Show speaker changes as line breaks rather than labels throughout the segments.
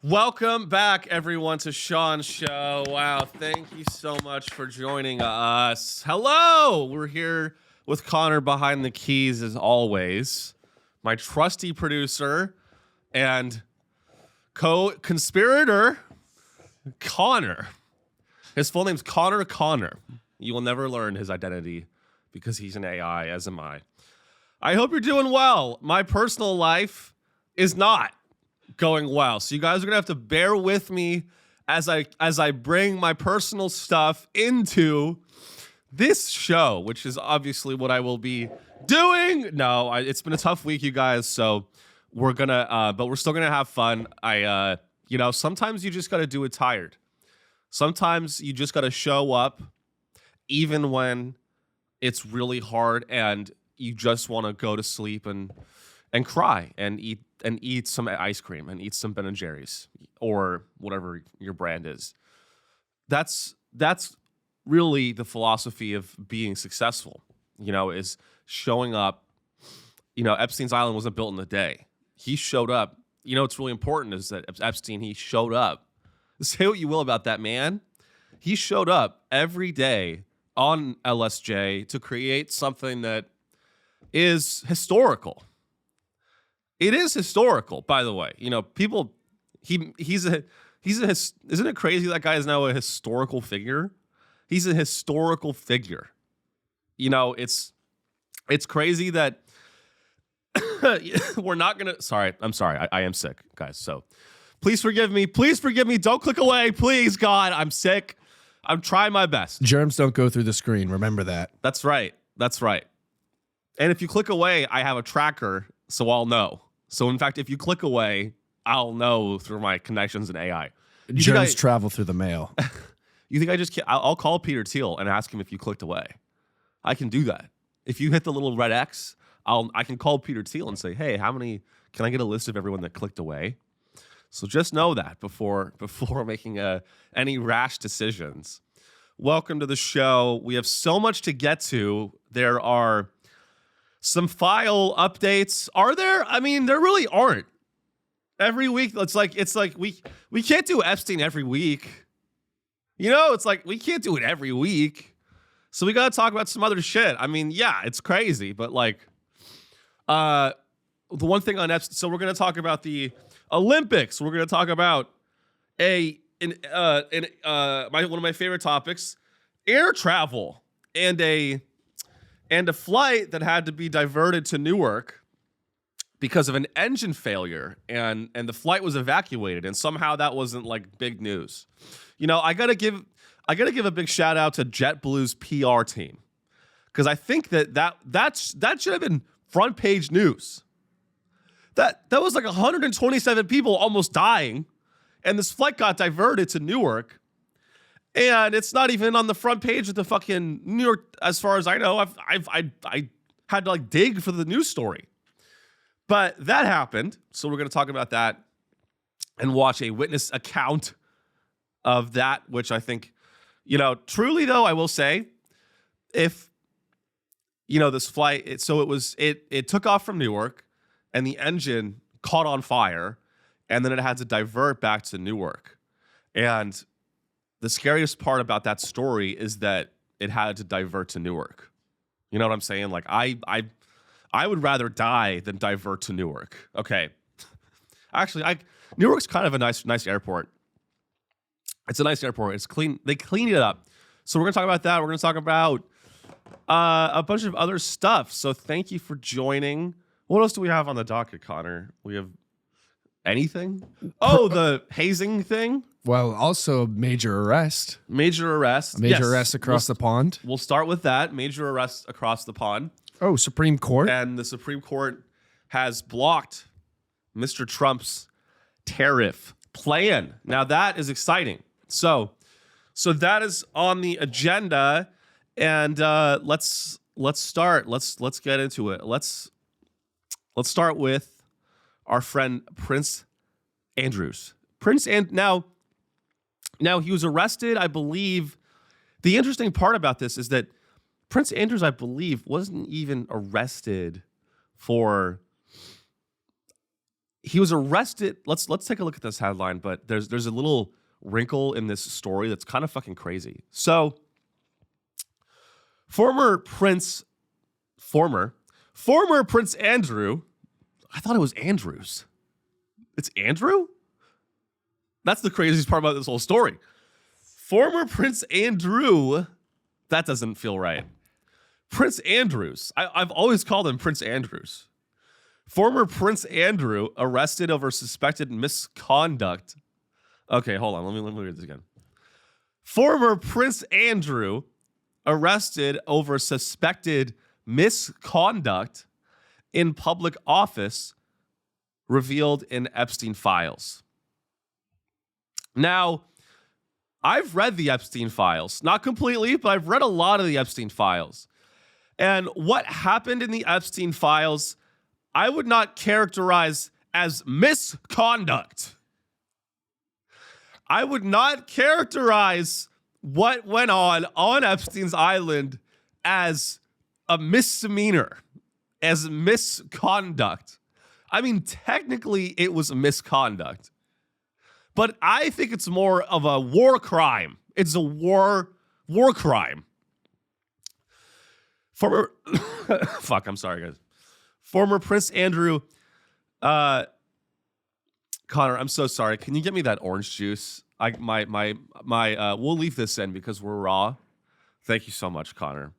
Welcome back, everyone, to Sean's show. Wow, thank you so much for joining us. Hello! We're here with Connor behind the keys, as always. My trusty producer and co-conspirator, Connor. His full name's Connor. You will never learn his identity because he's an AI, as am I. I hope you're doing well. My personal life is not going well, so you guys are gonna have to bear with me as I bring my personal stuff into this show, which is obviously what I will be doing. No, it's been a tough week, you guys, so we're gonna but we're still gonna have fun. Sometimes you just gotta do it tired. Sometimes you just gotta show up even when it's really hard and you just want to go to sleep and cry and eat some ice cream and eat some Ben & Jerry's or whatever your brand is. That's really the philosophy of being successful, is showing up. Epstein's Island wasn't built in a day. He showed up. What's really important is that Epstein, he showed up. Say what you will about that man. He showed up every day on LSJ to create something that is historical. It is historical, by the way. People. Isn't it crazy that guy is now a historical figure? He's a historical figure. It's crazy that we're not gonna. Sorry, I'm sorry. I am sick, guys. So please forgive me. Please forgive me. Don't click away, please. God, I'm sick. I'm trying my best.
Germs don't go through the screen. Remember that.
That's right. That's right. And if you click away, I have a tracker, so I'll know. So, in fact, if you click away, I'll know through my connections in AI.
Germs travel through the mail.
You think I just can't? I'll call Peter Thiel and ask him if you clicked away. I can do that. If you hit the little red X, I can call Peter Thiel and say, hey, can I get a list of everyone that clicked away? So just know that before making any rash decisions. Welcome to the show. We have so much to get to. There are some file updates. Are there? I mean, there really aren't. Every week, it's like we can't do Epstein every week. It's like we can't do it every week. So we got to talk about some other shit. I mean, yeah, it's crazy, but the one thing on Epstein. So we're going to talk about the Olympics. We're going to talk about one of my favorite topics, air travel, and a flight that had to be diverted to Newark because of an engine failure, and the flight was evacuated, and somehow that wasn't like big news. I gotta give a big shout out to JetBlue's PR team, because I think that should have been front page news. That was like 127 people almost dying, and this flight got diverted to Newark. And it's not even on the front page of the fucking New York, as far as I know. I had to dig for the news story, but that happened. So we're going to talk about that and watch a witness account of that, which I think, truly though, I will say, if this flight, it took off from Newark, and the engine caught on fire, and then it had to divert back to Newark, and the scariest part about that story is that it had to divert to Newark. You know what I'm saying? Like I would rather die than divert to Newark. Okay. Actually, Newark's kind of a nice airport. It's a nice airport. It's clean. They cleaned it up. So we're going to talk about that. We're going to talk about a bunch of other stuff. So thank you for joining. What else do we have on the docket, Connor? We have anything? Oh, the hazing thing?
Well, also major arrest.
Major arrest.
Major arrest across the pond.
We'll start with that. Major arrest across the pond.
Oh, Supreme Court.
And the Supreme Court has blocked Mr. Trump's tariff plan. Now that is exciting. So that is on the agenda, and let's start. Let's get into it. Let's start with our friend Prince Andrews. Now he was arrested, I believe. The interesting part about this is that Prince Andrews, I believe, wasn't even arrested for he was arrested. Let's take a look at this headline, but there's a little wrinkle in this story that's kind of fucking crazy. So, former Prince Andrew, I thought it was Andrews. It's Andrew? That's the craziest part about this whole story. Former Prince Andrew, that doesn't feel right. Prince Andrews, I've always called him Prince Andrews. Former Prince Andrew arrested over suspected misconduct. Okay, hold on. Let me read this again. Former Prince Andrew arrested over suspected misconduct in public office revealed in Epstein files. Now, I've read the Epstein files. Not completely, but I've read a lot of the Epstein files. And what happened in the Epstein files, I would not characterize as misconduct. I would not characterize what went on Epstein's Island as a misdemeanor, as misconduct. I mean, technically, it was a misconduct. But I think it's more of a war crime. It's a war crime. Former, I'm sorry, guys. Former Prince Andrew, Connor, I'm so sorry. Can you get me that orange juice? We'll leave this in because we're raw. Thank you so much, Connor.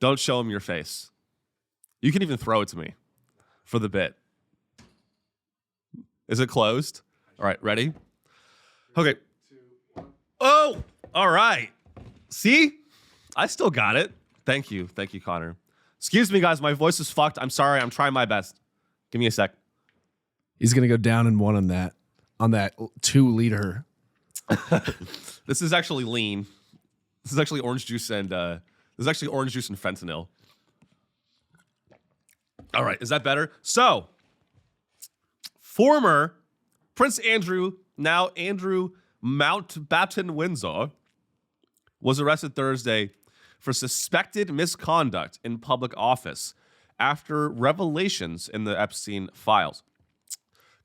Don't show him your face. You can even throw it to me for the bit. Is it closed? All right, ready? Okay. 3, 2, 1. Oh, all right. See? I still got it. Thank you, Connor. Excuse me, guys. My voice is fucked. I'm sorry. I'm trying my best. Give me a sec.
He's gonna go down in one on that 2-liter.
This is actually lean. This is actually orange juice and fentanyl. All right, is that better? So, former Prince Andrew, now Andrew Mountbatten Windsor, was arrested Thursday for suspected misconduct in public office after revelations in the Epstein files.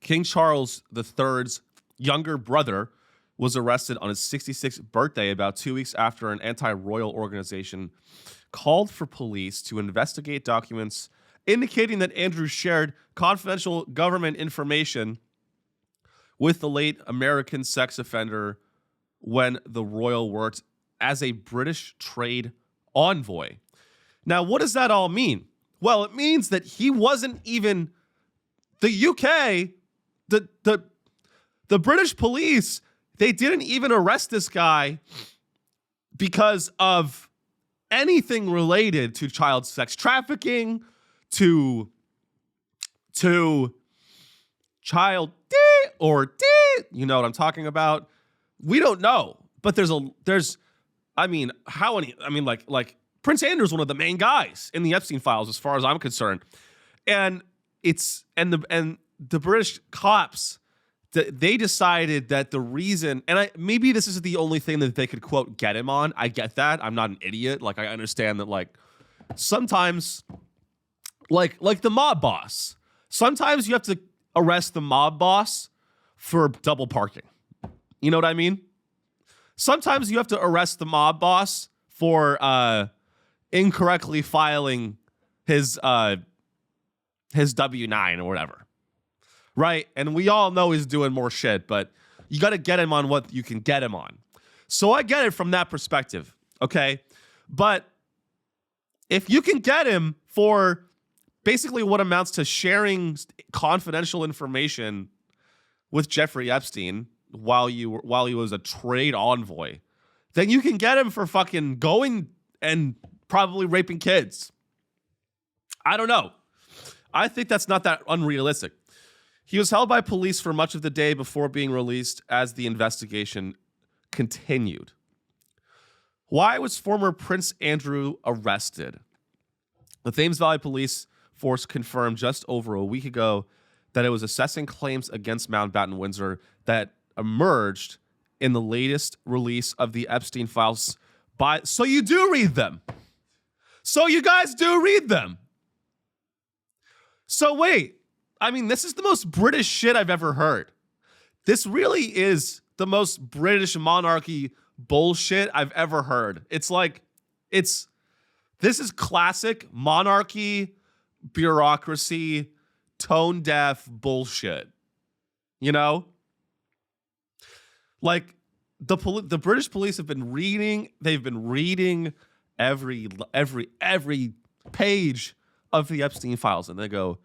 King Charles III's younger brother was arrested on his 66th birthday about 2 weeks after an anti-royal organization called for police to investigate documents indicating that Andrew shared confidential government information with the late American sex offender when the royal worked as a British trade envoy. Now, what does that all mean? Well, it means that he wasn't even the UK, the British police, they didn't even arrest this guy because of anything related to child sex trafficking, to child you know what I'm talking about. We don't know, but like Prince Andrew's one of the main guys in the Epstein files, as far as I'm concerned, and the British cops, they decided that the reason, and maybe this isn't the only thing that they could quote get him on. I get that. I'm not an idiot. Like, I understand that, like, sometimes, like the mob boss, sometimes you have to arrest the mob boss for double parking. You know what I mean? Sometimes you have to arrest the mob boss for incorrectly filing his W-9 or whatever. Right? And we all know he's doing more shit, but you got to get him on what you can get him on. So I get it from that perspective, okay? But if you can get him for basically what amounts to sharing confidential information with Jeffrey Epstein while he was a trade envoy, then you can get him for fucking going and probably raping kids. I don't know. I think that's not that unrealistic. He was held by police for much of the day before being released as the investigation continued. Why was former Prince Andrew arrested? The Thames Valley Police Force confirmed just over a week ago that it was assessing claims against Mountbatten Windsor that emerged in the latest release of the Epstein files. So you do read them. So you guys do read them. So wait, I mean, this is the most British shit I've ever heard. This really is the most British monarchy bullshit I've ever heard. It's like, this is classic monarchy, bureaucracy, tone deaf bullshit. You know? Like, the British police have been reading, they've been reading every page of the Epstein files, and they go,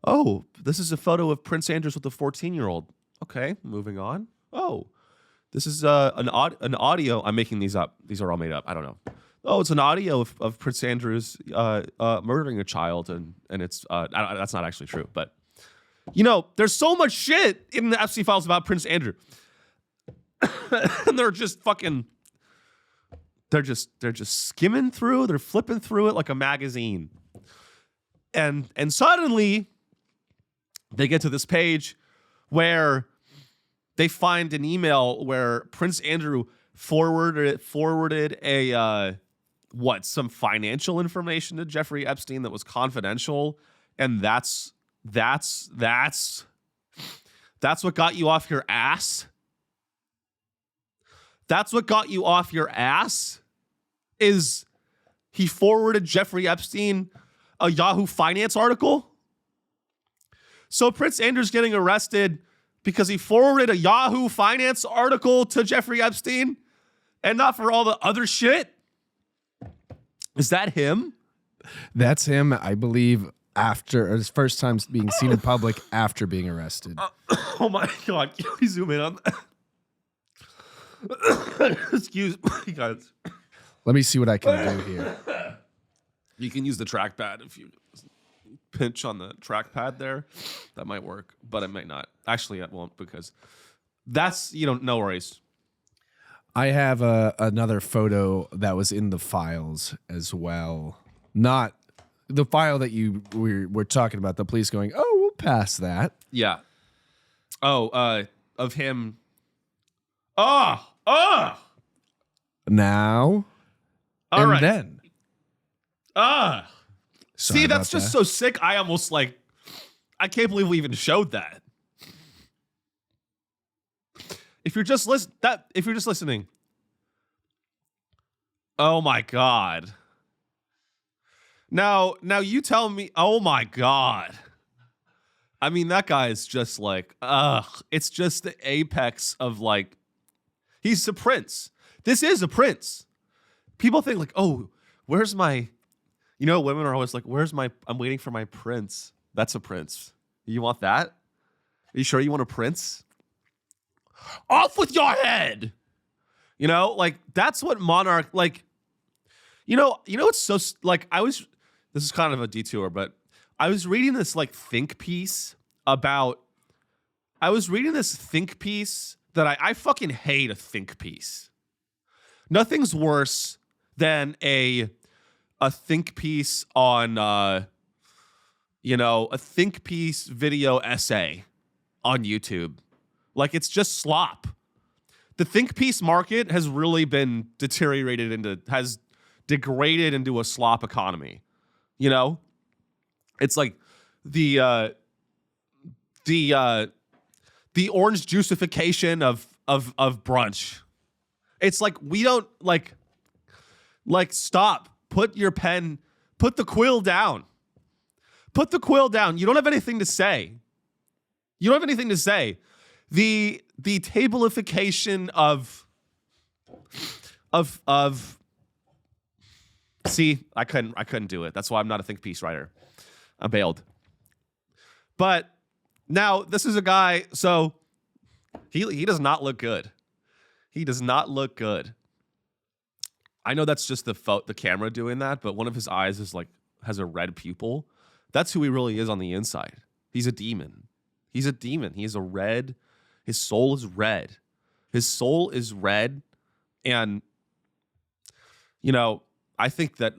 oh, this is a photo of Prince Andrews with a 14-year-old. Okay, moving on. Oh, this is an audio. I'm making these up. These are all made up. I don't know. Oh, it's an audio of Prince Andrews murdering a child, and it's that's not actually true. But you know, there's so much shit in the Epstein files about Prince Andrew, and they're just fucking. They're just skimming through. They're flipping through it like a magazine, and suddenly they get to this page where they find an email where Prince Andrew forwarded a some financial information to Jeffrey Epstein that was confidential, and that's what got you off your ass. That's what got you off your ass. Is he forwarded Jeffrey Epstein a Yahoo Finance article? So Prince Andrew's getting arrested because he forwarded a Yahoo Finance article to Jeffrey Epstein and not for all the other shit? Is that him?
That's him, I believe, after his first time being seen in public after being arrested.
Oh my God. Can we zoom in on that? Excuse me, guys.
Let me see what I can do here.
You can use the trackpad if you pinch on the trackpad there. That might work, but it might not. Actually, it won't, because that's, no worries.
I have another photo that was in the files as well. Not the file that we're talking about, the police going, oh, we'll pass that.
Yeah. Oh, of him.
Now.
All
and
right.
then.
See, that's just so sick. I almost I can't believe we even showed that. If you're just listening. Oh my God. Now you tell me, oh my God. I mean, that guy is just it's just the apex of he's a prince. This is a prince. People think oh, where's my, women are always I'm waiting for my prince. That's a prince. You want that? Are you sure you want a prince? Off with your head. That's what monarch, it's so, this is kind of a detour, but I was reading this think piece that I fucking hate a think piece. Nothing's worse than a think piece on, a think piece video essay on YouTube. It's just slop. The think piece market has really been has degraded into a slop economy. It's the orange juicification of brunch. It's we don't stop. Put the quill down. Put the quill down. You don't have anything to say. The tablification of see, I couldn't do it. That's why I'm not a think piece writer. I bailed. But now this is a guy, so he does not look good. He does not look good. I know that's just the camera doing that, but one of his eyes is has a red pupil. That's who he really is on the inside. He's a demon. He's a demon. He is a red. His soul is red. His soul is red. And, I think that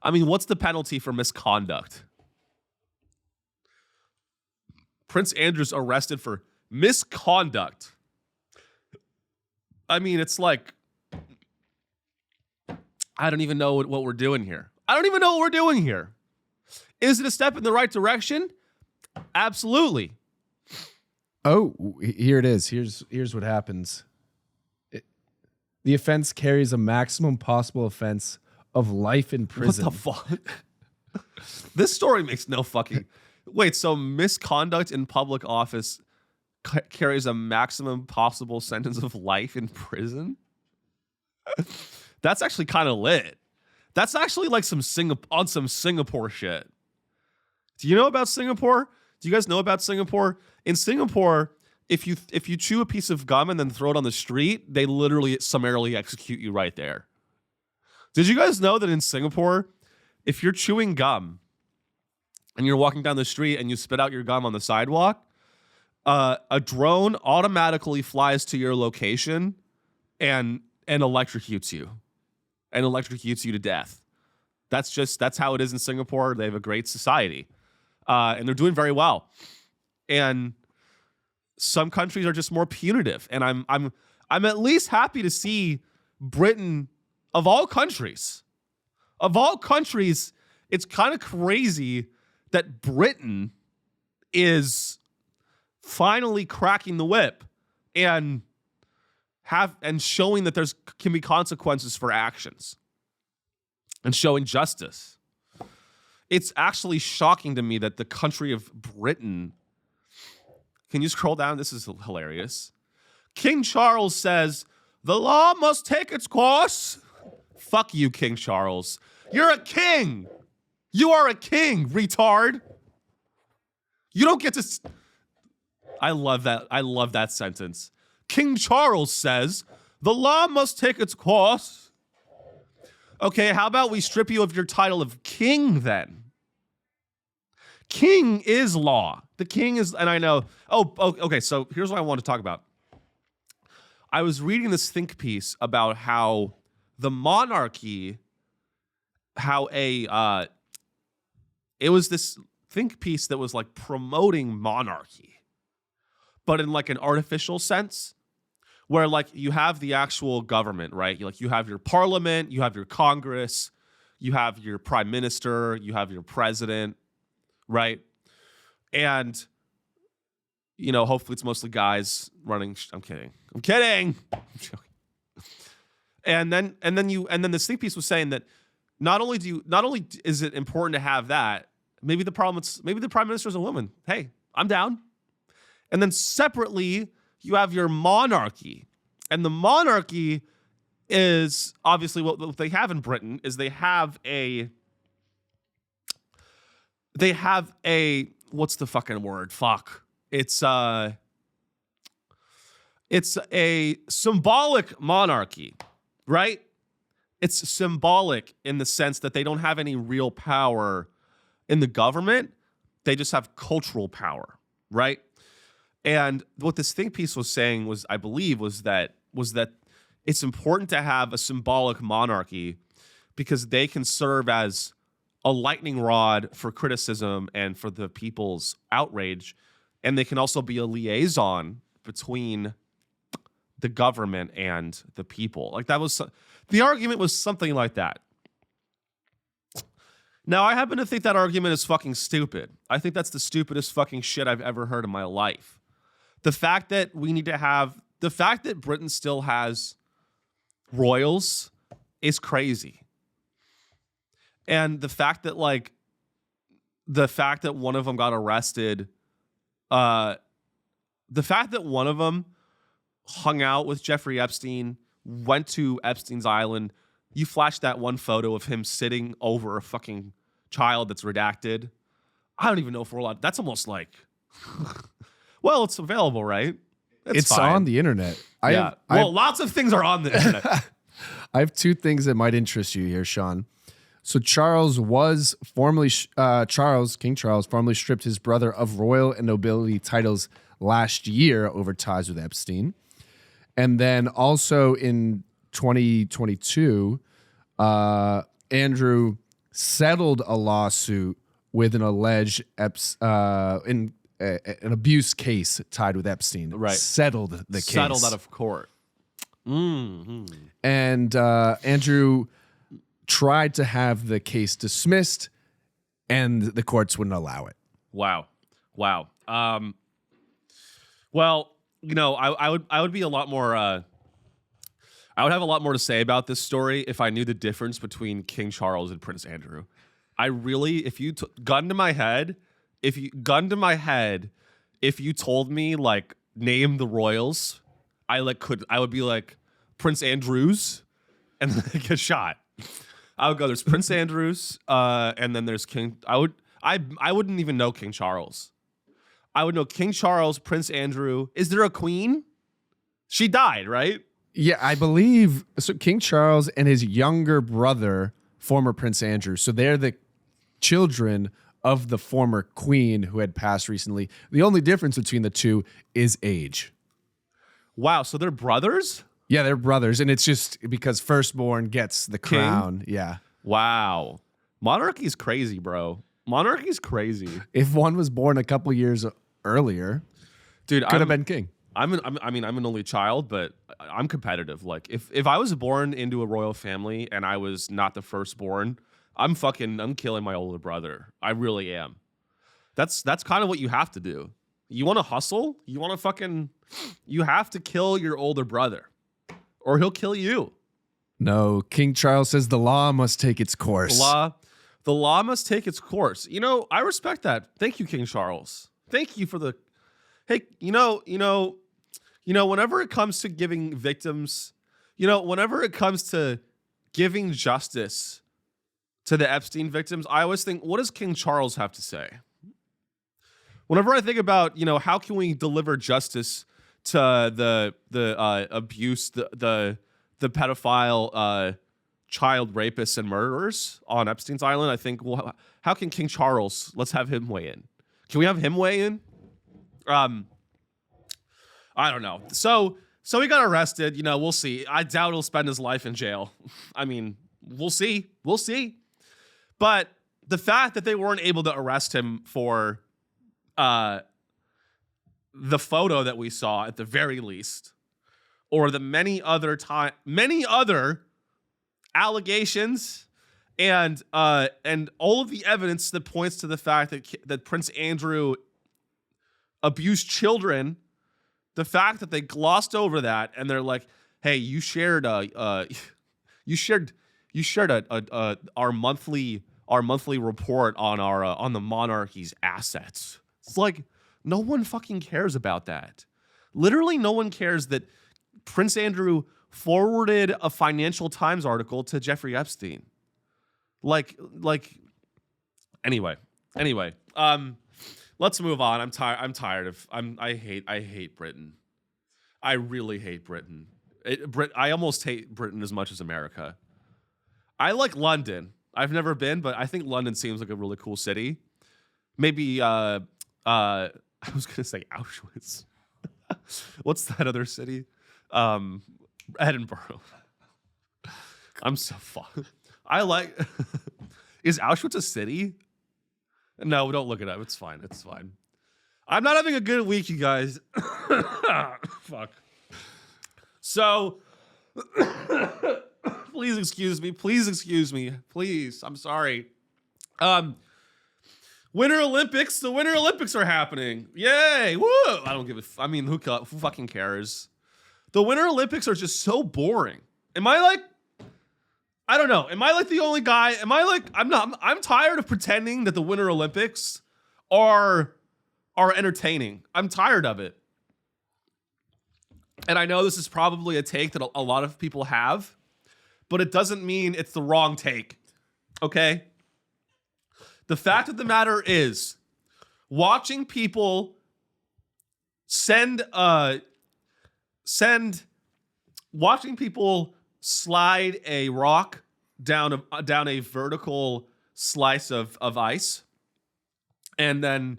what's the penalty for misconduct? Prince Andrew's arrested for misconduct. It's I don't even know what we're doing here. Is it a step in the right direction? Absolutely.
Oh, here it is. Here's what happens. The offense carries a maximum possible offense of life in prison.
What the fuck? This story makes no fucking... Wait, so misconduct in public office carries a maximum possible sentence of life in prison? That's actually kind of lit. That's actually like some Singapore shit. Do you know about Singapore? Do you guys know about Singapore? In Singapore, if you chew a piece of gum and then throw it on the street, they literally summarily execute you right there. Did you guys know that in Singapore, if you're chewing gum and you're walking down the street and you spit out your gum on the sidewalk, a drone automatically flies to your location and electrocutes you. And electrocutes you to death. That's how it is in Singapore. They have a great society. And they're doing very well. And some countries are just more punitive. And I'm at least happy to see Britain, of all countries, it's kind of crazy that Britain is finally cracking the whip and showing that can be consequences for actions and showing justice. It's actually shocking to me that the country of Britain... Can you scroll down? This is hilarious. King Charles says, the law must take its course. Fuck you, King Charles. You're a king. You are a king, retard. You don't get to... I love that. I love that sentence. King Charles says, the law must take its course. Okay, how about we strip you of your title of king then? King is law. The king is, and I know, okay, so here's what I want to talk about. I was reading this think piece about how the monarchy, it was this think piece that was like promoting monarchy, but in like an artificial sense. Where like you have the actual government, right? You have your parliament, you have your Congress, you have your prime minister, you have your president, right? And hopefully it's mostly guys running. I'm kidding. I'm joking. And then this think piece was saying that not only is it important to have that, maybe the prime minister is a woman. Hey, I'm down. And then separately, you have your monarchy. And the monarchy is obviously what they have in Britain is they have a what's the fucking word? Fuck. It's a symbolic monarchy, right? It's symbolic in the sense that they don't have any real power in the government. They just have cultural power, right? And what this think piece was saying was, I believe, was that it's important to have a symbolic monarchy because they can serve as a lightning rod for criticism and for the people's outrage. And they can also be a liaison between the government and the people. Like the argument was something like that. Now, I happen to think that argument is fucking stupid. I think that's the stupidest fucking shit I've ever heard in my life. The fact that Britain still has royals is crazy. And the fact that one of them got arrested, the fact that one of them hung out with Jeffrey Epstein, went to Epstein's island, you flashed that one photo of him sitting over a fucking child that's redacted. I don't even know if we're allowed. That's almost like... Well, it's available, right?
It's on the internet.
Lots of things are on the internet.
I have two things that might interest you here, Sean. So King Charles formerly stripped his brother of royal and nobility titles last year over ties with Epstein. And then also in 2022, Andrew settled a lawsuit with an alleged an abuse case tied with Epstein.
Right.
Settled the case.
Settled out of court.
Mm-hmm. And Andrew tried to have the case dismissed, and the courts wouldn't allow it.
Wow. Well, I would be a lot more. I would have a lot more to say about this story if I knew the difference between King Charles and Prince Andrew. I really, if you gun to my head, if you told me like name the royals, I would be like Prince Andrews, and then I get shot. I would go. There's Prince Andrews, and then there's King. I wouldn't even know King Charles. I would know King Charles, Prince Andrew. Is there a queen? She died, right?
Yeah, I believe so. King Charles and his younger brother, former Prince Andrew. So they're the children of the former queen who had passed recently. The only difference between the two is age.
Wow, so they're brothers?
Yeah, they're brothers, and it's just because firstborn gets the crown.
King?
Yeah.
Wow. Monarchy's crazy, bro. Monarchy's crazy.
If one was born a couple years earlier,
dude,
could have been king.
I'm an only child, but I'm competitive. Like if I was born into a royal family and I was not the firstborn, I'm killing my older brother. I really am. That's kind of what you have to do. You want to hustle? You have to kill your older brother, or he'll kill you. No,
King Charles says the law must take its course.
The law must take its course. I respect that. Thank you, King Charles. Thank you for the. Hey, whenever it comes to giving victims, whenever it comes to giving justice to the Epstein victims, I always think, what does King Charles have to say? Whenever I think about, how can we deliver justice to the abuse, the pedophile child rapists and murderers on Epstein's island, I think, well, how can King Charles? Let's have him weigh in. Can we have him weigh in? I don't know. So he got arrested. We'll see. I doubt he'll spend his life in jail. I mean, we'll see. We'll see. But the fact that they weren't able to arrest him for the photo that we saw at the very least, or the many other allegations and all of the evidence that points to the fact that Prince Andrew abused children, the fact that they glossed over that and they're like, "Hey, you shared our monthly report on the monarchy's assets." It's like, no one fucking cares about that. Literally, no one cares that Prince Andrew forwarded a Financial Times article to Jeffrey Epstein. Anyway. Let's move on. I'm tired. I hate Britain. I really hate Britain. I almost hate Britain as much as America. I like London. I've never been, but I think London seems like a really cool city. Maybe I was gonna say Auschwitz. What's that other city? Edinburgh. I'm so fun. I like. Is Auschwitz a city? No, don't look it up. It's fine. It's fine. I'm not having a good week, you guys. Fuck. So, please excuse me. Please excuse me. Please. I'm sorry. Winter Olympics. The Winter Olympics are happening. Yay. Woo. I don't give a I mean, who fucking cares? The Winter Olympics are just so boring. Am I like, I don't know. Am I like the only guy? Am I like, I'm tired of pretending that the Winter Olympics are entertaining. I'm tired of it. And I know this is probably a take that a lot of people have, but it doesn't mean it's the wrong take. Okay? The fact of the matter is, watching people watching people slide a rock down a vertical slice of ice, and then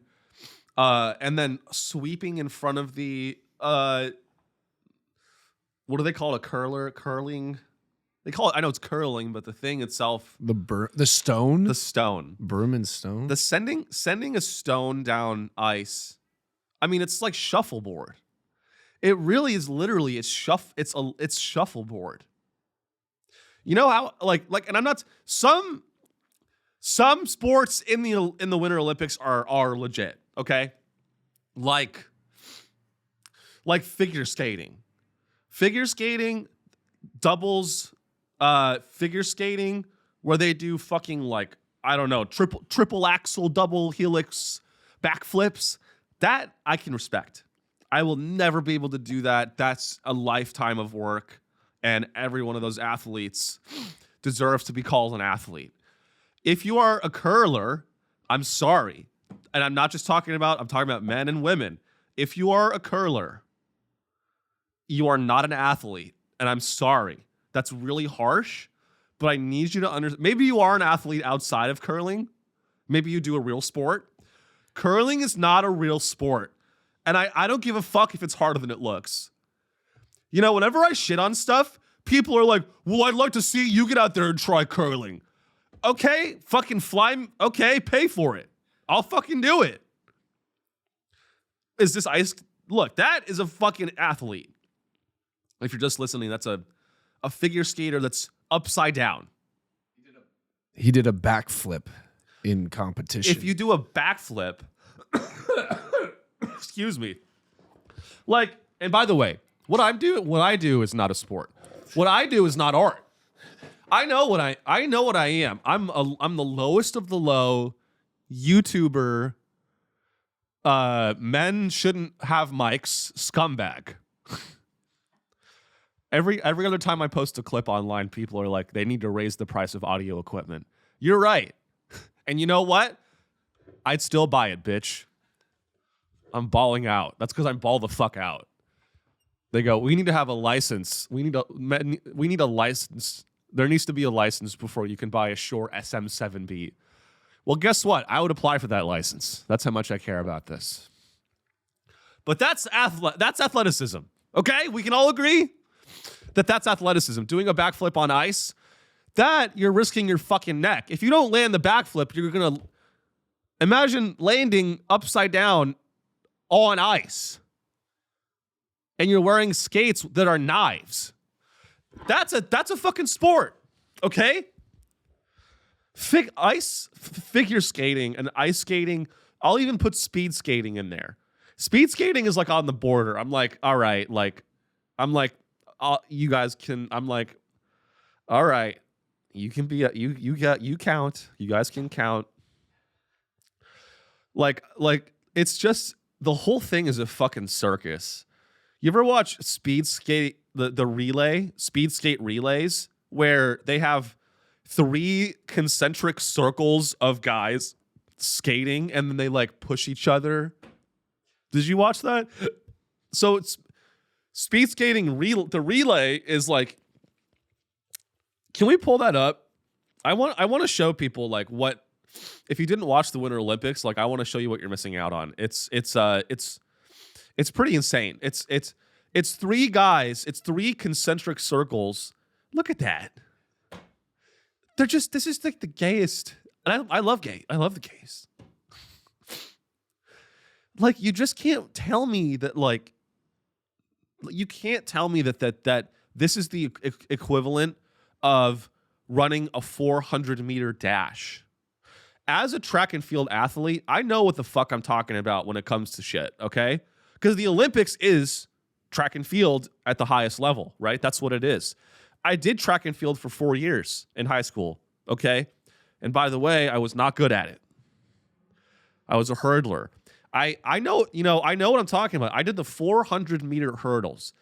sweeping in front of the what do they call it? Curling. They call it. I know it's curling, but the thing itself,
the stone, broom and stone.
The sending a stone down ice. I mean, it's like shuffleboard. It really is. Literally, it's shuffleboard. You know how like, and I'm not some Some sports in the Winter Olympics are legit, okay? Like figure skating. Figure skating, doubles, figure skating, where they do fucking like, I don't know, triple axel, double helix, backflips. That I can respect. I will never be able to do that. That's a lifetime of work, and every one of those athletes deserves to be called an athlete. If you are a curler, I'm sorry. And I'm talking about men and women. If you are a curler, you are not an athlete. And I'm sorry. That's really harsh, but I need you to understand. Maybe you are an athlete outside of curling. Maybe you do a real sport. Curling is not a real sport. And I don't give a fuck if it's harder than it looks. You know, whenever I shit on stuff, people are like, well, I'd like to see you get out there and try curling. Okay, fucking fly. Okay, pay for it. I'll fucking do it. Is this ice? Look, that is a fucking athlete. If you're just listening, that's a figure skater that's upside down.
He did a backflip in competition.
If you do a backflip, excuse me. Like, and by the way, what I do is not a sport. What I do is not art. I know what I am. I'm the lowest of the low YouTuber. Men shouldn't have mics. Scumbag. Every other time I post a clip online, people are like, they need to raise the price of audio equipment. You're right. And you know what? I'd still buy it, bitch. I'm balling out. That's because I'm ball the fuck out. They go, we need to have a license. We need a license. There needs to be a license before you can buy a Shure SM7B. Well, guess what? I would apply for that license. That's how much I care about this. But that's athleticism. Okay? We can all agree that that's athleticism. Doing a backflip on ice, that you're risking your fucking neck. If you don't land the backflip, you're going to imagine landing upside down on ice. And you're wearing skates that are knives. That's a fucking sport. Okay? Figure skating and ice skating, I'll even put speed skating in there. Speed skating is like on the border. I'm like, all right, you guys can, I'm like, all right, you can be, you count, you guys can count. Like, it's just, the whole thing is a fucking circus. You ever watch speed skate, the speed skate relays, where they have 3 concentric circles of guys skating and then they like push each other? Did you watch that? So it's speed skating. The relay is like, can we pull that up? I want to show people like what, if you didn't watch the Winter Olympics, like I want to show you what you're missing out on. It's pretty insane. It's 3 guys. It's 3 concentric circles. Look at that. This is like the gayest. And I love gay. I love the gays. Like, you just can't tell me that, like, you can't tell me that this is the equivalent of running a 400-meter dash. As a track and field athlete, I know what the fuck I'm talking about when it comes to shit, okay? Because the Olympics is track and field at the highest level, right? That's what it is. I did track and field for 4 years in high school, okay? And by the way, I was not good at it. I was a hurdler. I know what I'm talking about. I did the 400-meter hurdles.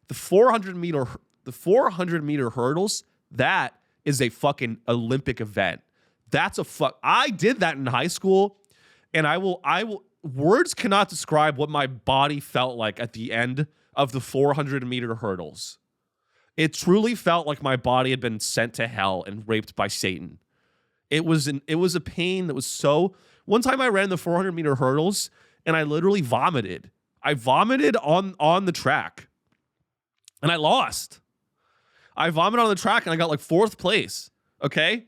The 400-meter hurdles, that is a fucking Olympic event. I did that in high school, and I will words cannot describe what my body felt like at the end of the 400-meter hurdles. It truly felt like my body had been sent to hell and raped by Satan. It was a pain that was so. One time I ran the 400-meter hurdles and I literally vomited. I vomited on the track, and I lost. I vomited on the track and I got like 4th place. Okay,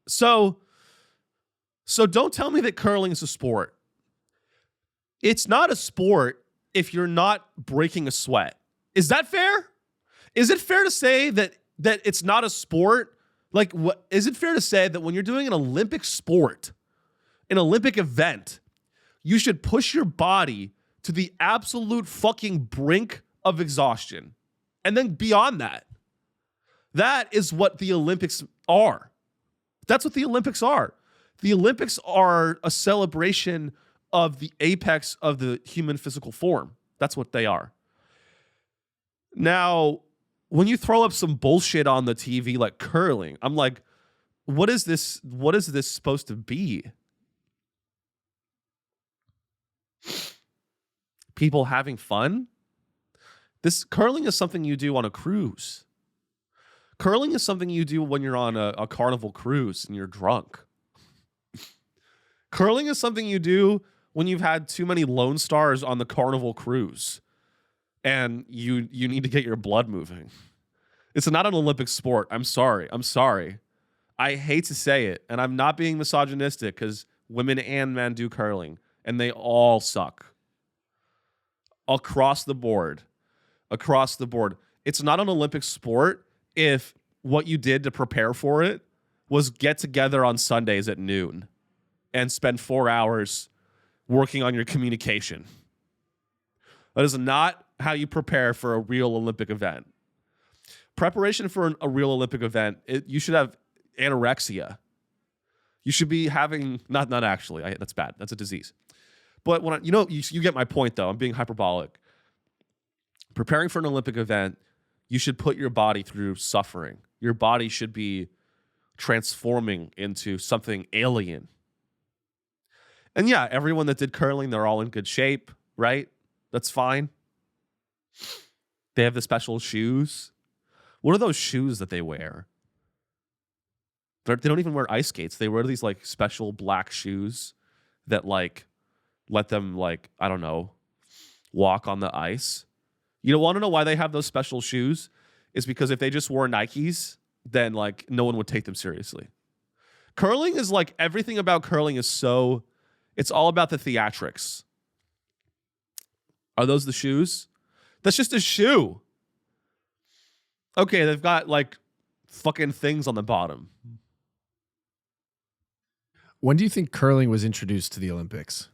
so don't tell me that curling is a sport. It's not a sport if you're not breaking a sweat. Is that fair? Is it fair to say that it's not a sport Like, what is it fair to say that when you're doing an Olympic sport, an Olympic event, you should push your body to the absolute fucking brink of exhaustion? And then beyond that, that is what the Olympics are. That's what the Olympics are. The Olympics are a celebration of the apex of the human physical form. That's what they are. Now, when you throw up some bullshit on the TV like curling, I'm like, what is this? What is this supposed to be? People having fun? This curling is something you do on a cruise. Curling is something you do when you're on a Carnival cruise and you're drunk. Curling is something you do when you've had too many Lone Stars on the Carnival cruise and you need to get your blood moving. It's not an Olympic sport. I'm sorry. I hate to say it, and I'm not being misogynistic because women and men do curling, and they all suck. Across the board. It's not an Olympic sport if what you did to prepare for it was get together on Sundays at noon and spend 4 hours working on your communication. That is not how you prepare for a real Olympic event. Preparation for a real Olympic event, you should have anorexia. You should be having, not actually, that's bad. That's a disease. But when you get my point though. I'm being hyperbolic. Preparing for an Olympic event, you should put your body through suffering. Your body should be transforming into something alien. And yeah, everyone that did curling, they're all in good shape, right? That's fine. They have the special shoes. What are those shoes that they wear? They don't even wear ice skates. They wear these like special black shoes that like let them like, I don't know, walk on the ice. You don't want to know why they have those special shoes? It's because if they just wore Nikes, then like no one would take them seriously. Curling is like, everything about curling is so, it's all about the theatrics. Are those the shoes? That's just a shoe. Okay, they've got like fucking things on the bottom.
When do you think curling was introduced to the Olympics?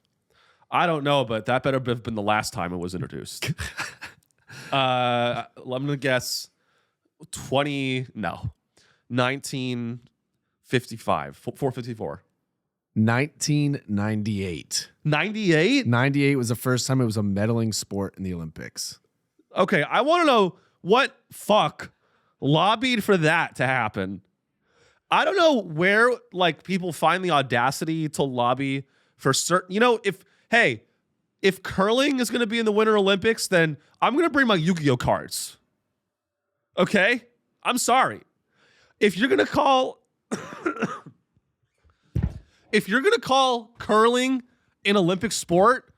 I don't know, but that better have been the last time it was introduced. I'm going to guess 1955, 454.
1998.
98?
98 was the first time it was a medaling sport in the Olympics.
Okay, I want to know what fuck lobbied for that to happen. I don't know where like people find the audacity to lobby for certain, if curling is going to be in the Winter Olympics, then I'm going to bring my Yu-Gi-Oh cards. Okay? I'm sorry. If you're going to call curling an Olympic sport,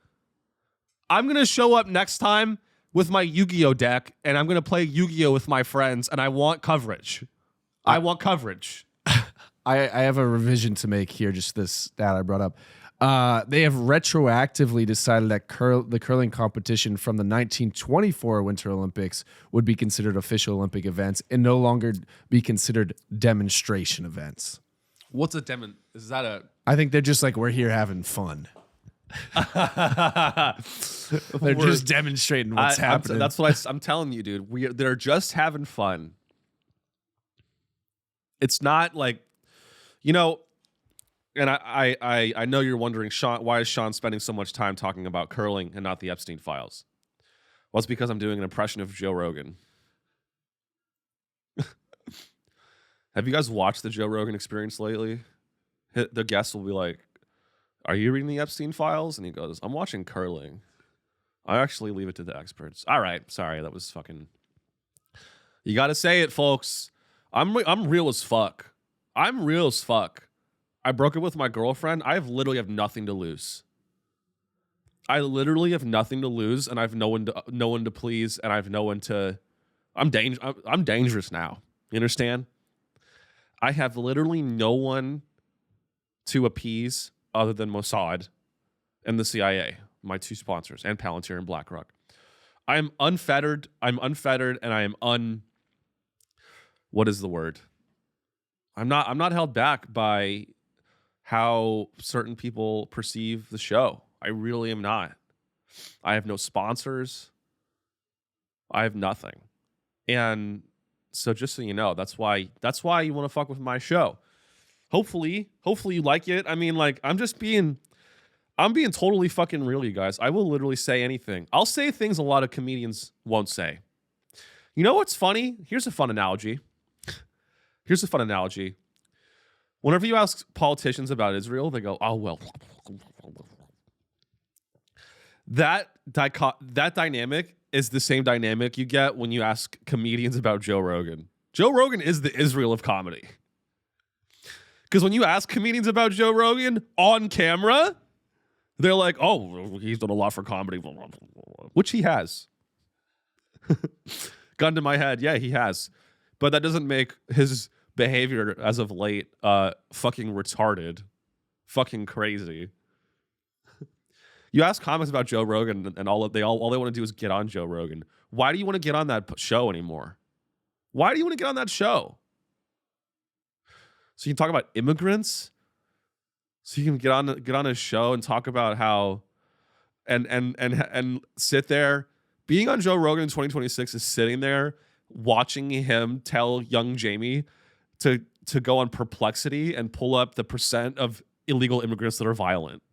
I'm going to show up next time with my Yu-Gi-Oh deck and I'm going to play Yu-Gi-Oh with my friends and I want coverage. I want coverage.
I have a revision to make here, just this stat I brought up. They have retroactively decided that the curling competition from the 1924 Winter Olympics would be considered official Olympic events and no longer be considered demonstration events.
What's a demon? Is that a...
I think they're just like, we're here having fun. They're just demonstrating what's happening.
That's what I'm telling you, dude. They're just having fun. It's not like, and I know you're wondering, Sean, why is Sean spending so much time talking about curling and not the Epstein files? Well, it's because I'm doing an impression of Joe Rogan. Have you guys watched the Joe Rogan Experience lately? The guests will be like, are you reading the Epstein files? And he goes, I'm watching curling. I actually leave it to the experts. All right. Sorry. That was fucking... You got to say it, folks. I'm real as fuck. I'm real as fuck. I broke up with my girlfriend. I literally have nothing to lose. I literally have nothing to lose, and I have no one to please, and I have no one to... I'm dangerous now. You understand? I have literally no one to appease other than Mossad and the CIA, my two sponsors, and Palantir and BlackRock. I am unfettered. I'm unfettered, and I am what is the word? I'm not held back by how certain people perceive the show. I really am not. I have no sponsors. I have nothing. And so just so you know, that's why you want to fuck with my show. Hopefully you like it. I mean, like, I'm being totally fucking real, you guys. I will literally say anything. I'll say things a lot of comedians won't say. You know what's funny? Here's a fun analogy. Whenever you ask politicians about Israel, they go, "Oh well." That dynamic is the same dynamic you get when you ask comedians about Joe Rogan. Joe Rogan is the Israel of comedy. Because when you ask comedians about Joe Rogan on camera, they're like, "Oh, he's done a lot for comedy," which he has. Gun to my head, yeah, he has. But that doesn't make his behavior as of late fucking retarded, fucking crazy. You ask comics about Joe Rogan, and all they want to do is get on Joe Rogan. Why do you want to get on that show anymore? Why do you want to get on that show? So you can talk about immigrants. So you can get on his show and talk about how, and sit there. Being on Joe Rogan in 2026 is sitting there watching him tell young Jamie to go on Perplexity and pull up the percent of illegal immigrants that are violent.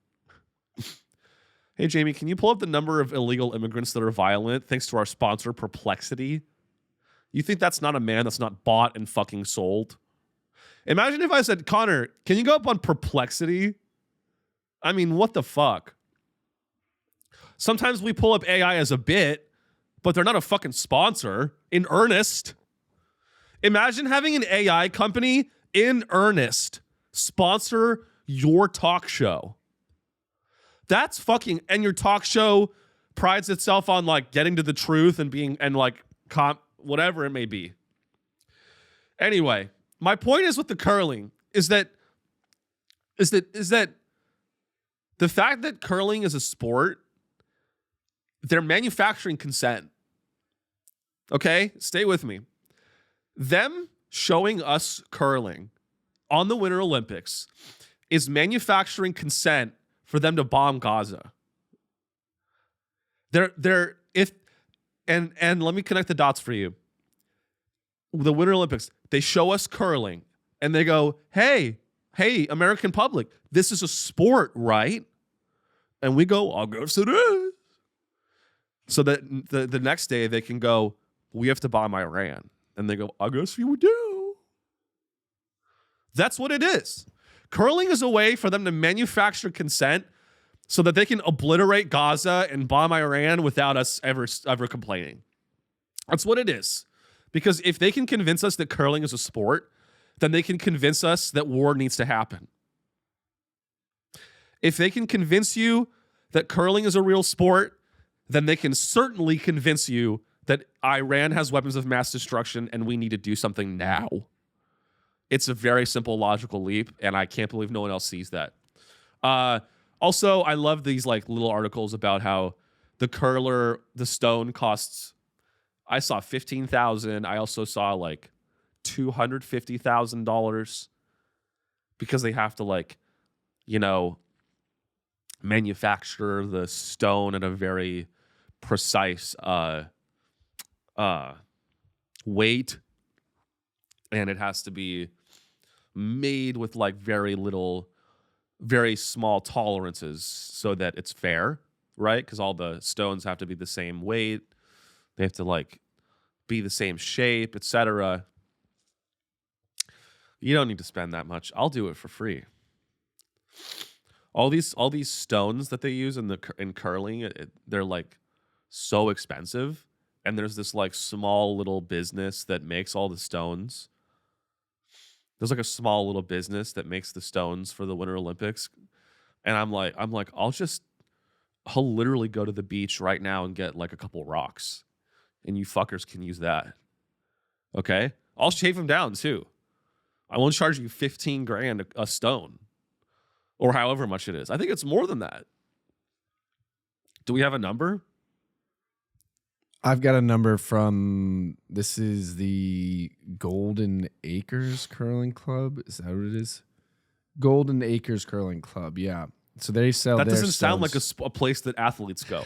Hey, Jamie, can you pull up the number of illegal immigrants that are violent thanks to our sponsor, Perplexity? You think that's not a man that's not bought and fucking sold? Imagine if I said, Connor, can you go up on Perplexity? I mean, what the fuck? Sometimes we pull up AI as a bit, but they're not a fucking sponsor in earnest. Imagine having an AI company in earnest sponsor your talk show. That's fucking, and your talk show prides itself on like getting to the truth and being, and like whatever it may be. Anyway, my point is with the curling is that the fact that curling is a sport, they're manufacturing consent. Okay? Stay with me. Them showing us curling on the Winter Olympics is manufacturing consent for them to bomb Gaza. And let me connect the dots for you. The Winter Olympics, they show us curling and they go, hey, American public, this is a sport, right? And we go, I guess it is. So that the next day they can go, we have to bomb Iran. And they go, I guess you do. That's what it is. Curling is a way for them to manufacture consent so that they can obliterate Gaza and bomb Iran without us ever complaining. That's what it is. Because if they can convince us that curling is a sport, then they can convince us that war needs to happen. If they can convince you that curling is a real sport, then they can certainly convince you that Iran has weapons of mass destruction and we need to do something now. It's a very simple logical leap, and I can't believe no one else sees that. Also, I love these like little articles about how the stone costs. I saw $15,000. I also saw like $250,000 because they have to like, manufacture the stone at a very precise weight, and it has to be made with like very small tolerances so that it's fair, right? Because all the stones have to be the same weight. They have to like be the same shape, etc. You don't need to spend that much. I'll do it for free. All these stones that they use in curling, they're like so expensive. And there's this like small little business that makes all the stones. There's like a small little business that makes the stones for the Winter Olympics. And I'm like, I'll literally go to the beach right now and get like a couple rocks. And you fuckers can use that. Okay? I'll shave them down too. I won't charge you $15,000 a stone. Or however much it is. I think it's more than that. Do we have a number?
I've got a number from, this is the Golden Acres Curling Club. Is that what it is? Golden Acres Curling Club. Yeah. So they sell
That
their
doesn't sound like
stones.
a place that athletes go.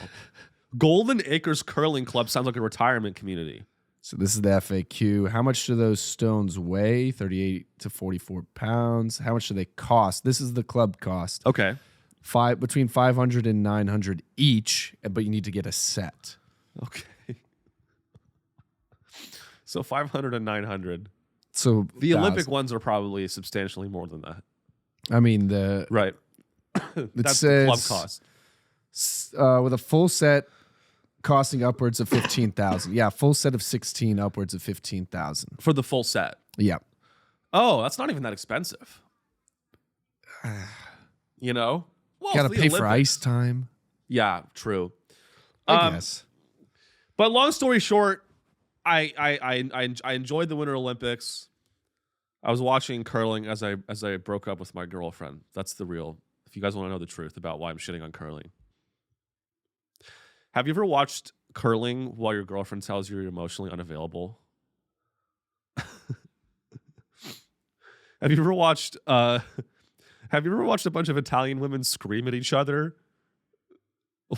Golden Acres Curling Club sounds like a retirement community.
So this is the FAQ. How much do those stones weigh? 38 to 44 pounds. How much do they cost? This is the club cost.
Okay.
Between 500 and 900 each, but you need to get a set.
Okay. So 500 and 900.
So
The Olympic ones are probably substantially more than that.
I mean, the
Right.
it
That's the club
says
cost.
With a full set costing upwards of 15,000. Yeah, full set of 16 upwards of 15,000.
For the full set.
Yeah.
Oh, that's not even that expensive. You know? Well,
Got to
it's the
pay for
Olympics.
ice time.
Yeah, true.
I guess.
But long story short, I enjoyed the Winter Olympics. I was watching curling as I broke up with my girlfriend. That's the real. If you guys want to know the truth about why I'm shitting on curling. Have you ever watched curling while your girlfriend tells you you're emotionally unavailable? Have you ever watched a bunch of Italian women scream at each other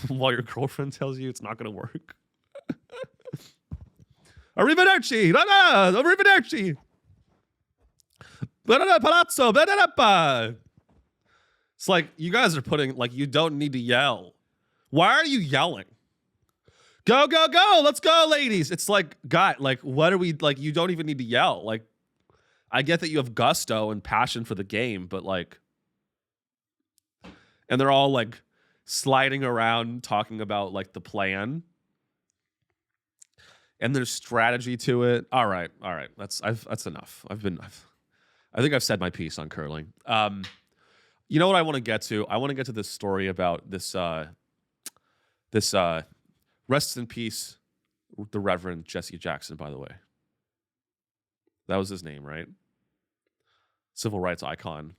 while your girlfriend tells you it's not going to work? Arrivederci! Arrivederci! Palazzo! It's like, you guys are putting, like, you don't need to yell. Why are you yelling? Go, go, go! Let's go, ladies! It's like, God, like, what are we, like, you don't even need to yell. Like, I get that you have gusto and passion for the game, but, like, and they're all, like, sliding around talking about, like, the plan. And there's strategy to it. All right. That's enough. I think I've said my piece on curling. You know what I want to get to? I want to get to this story about this rest in peace, the Reverend Jesse Jackson, by the way. That was his name, right? Civil rights icon.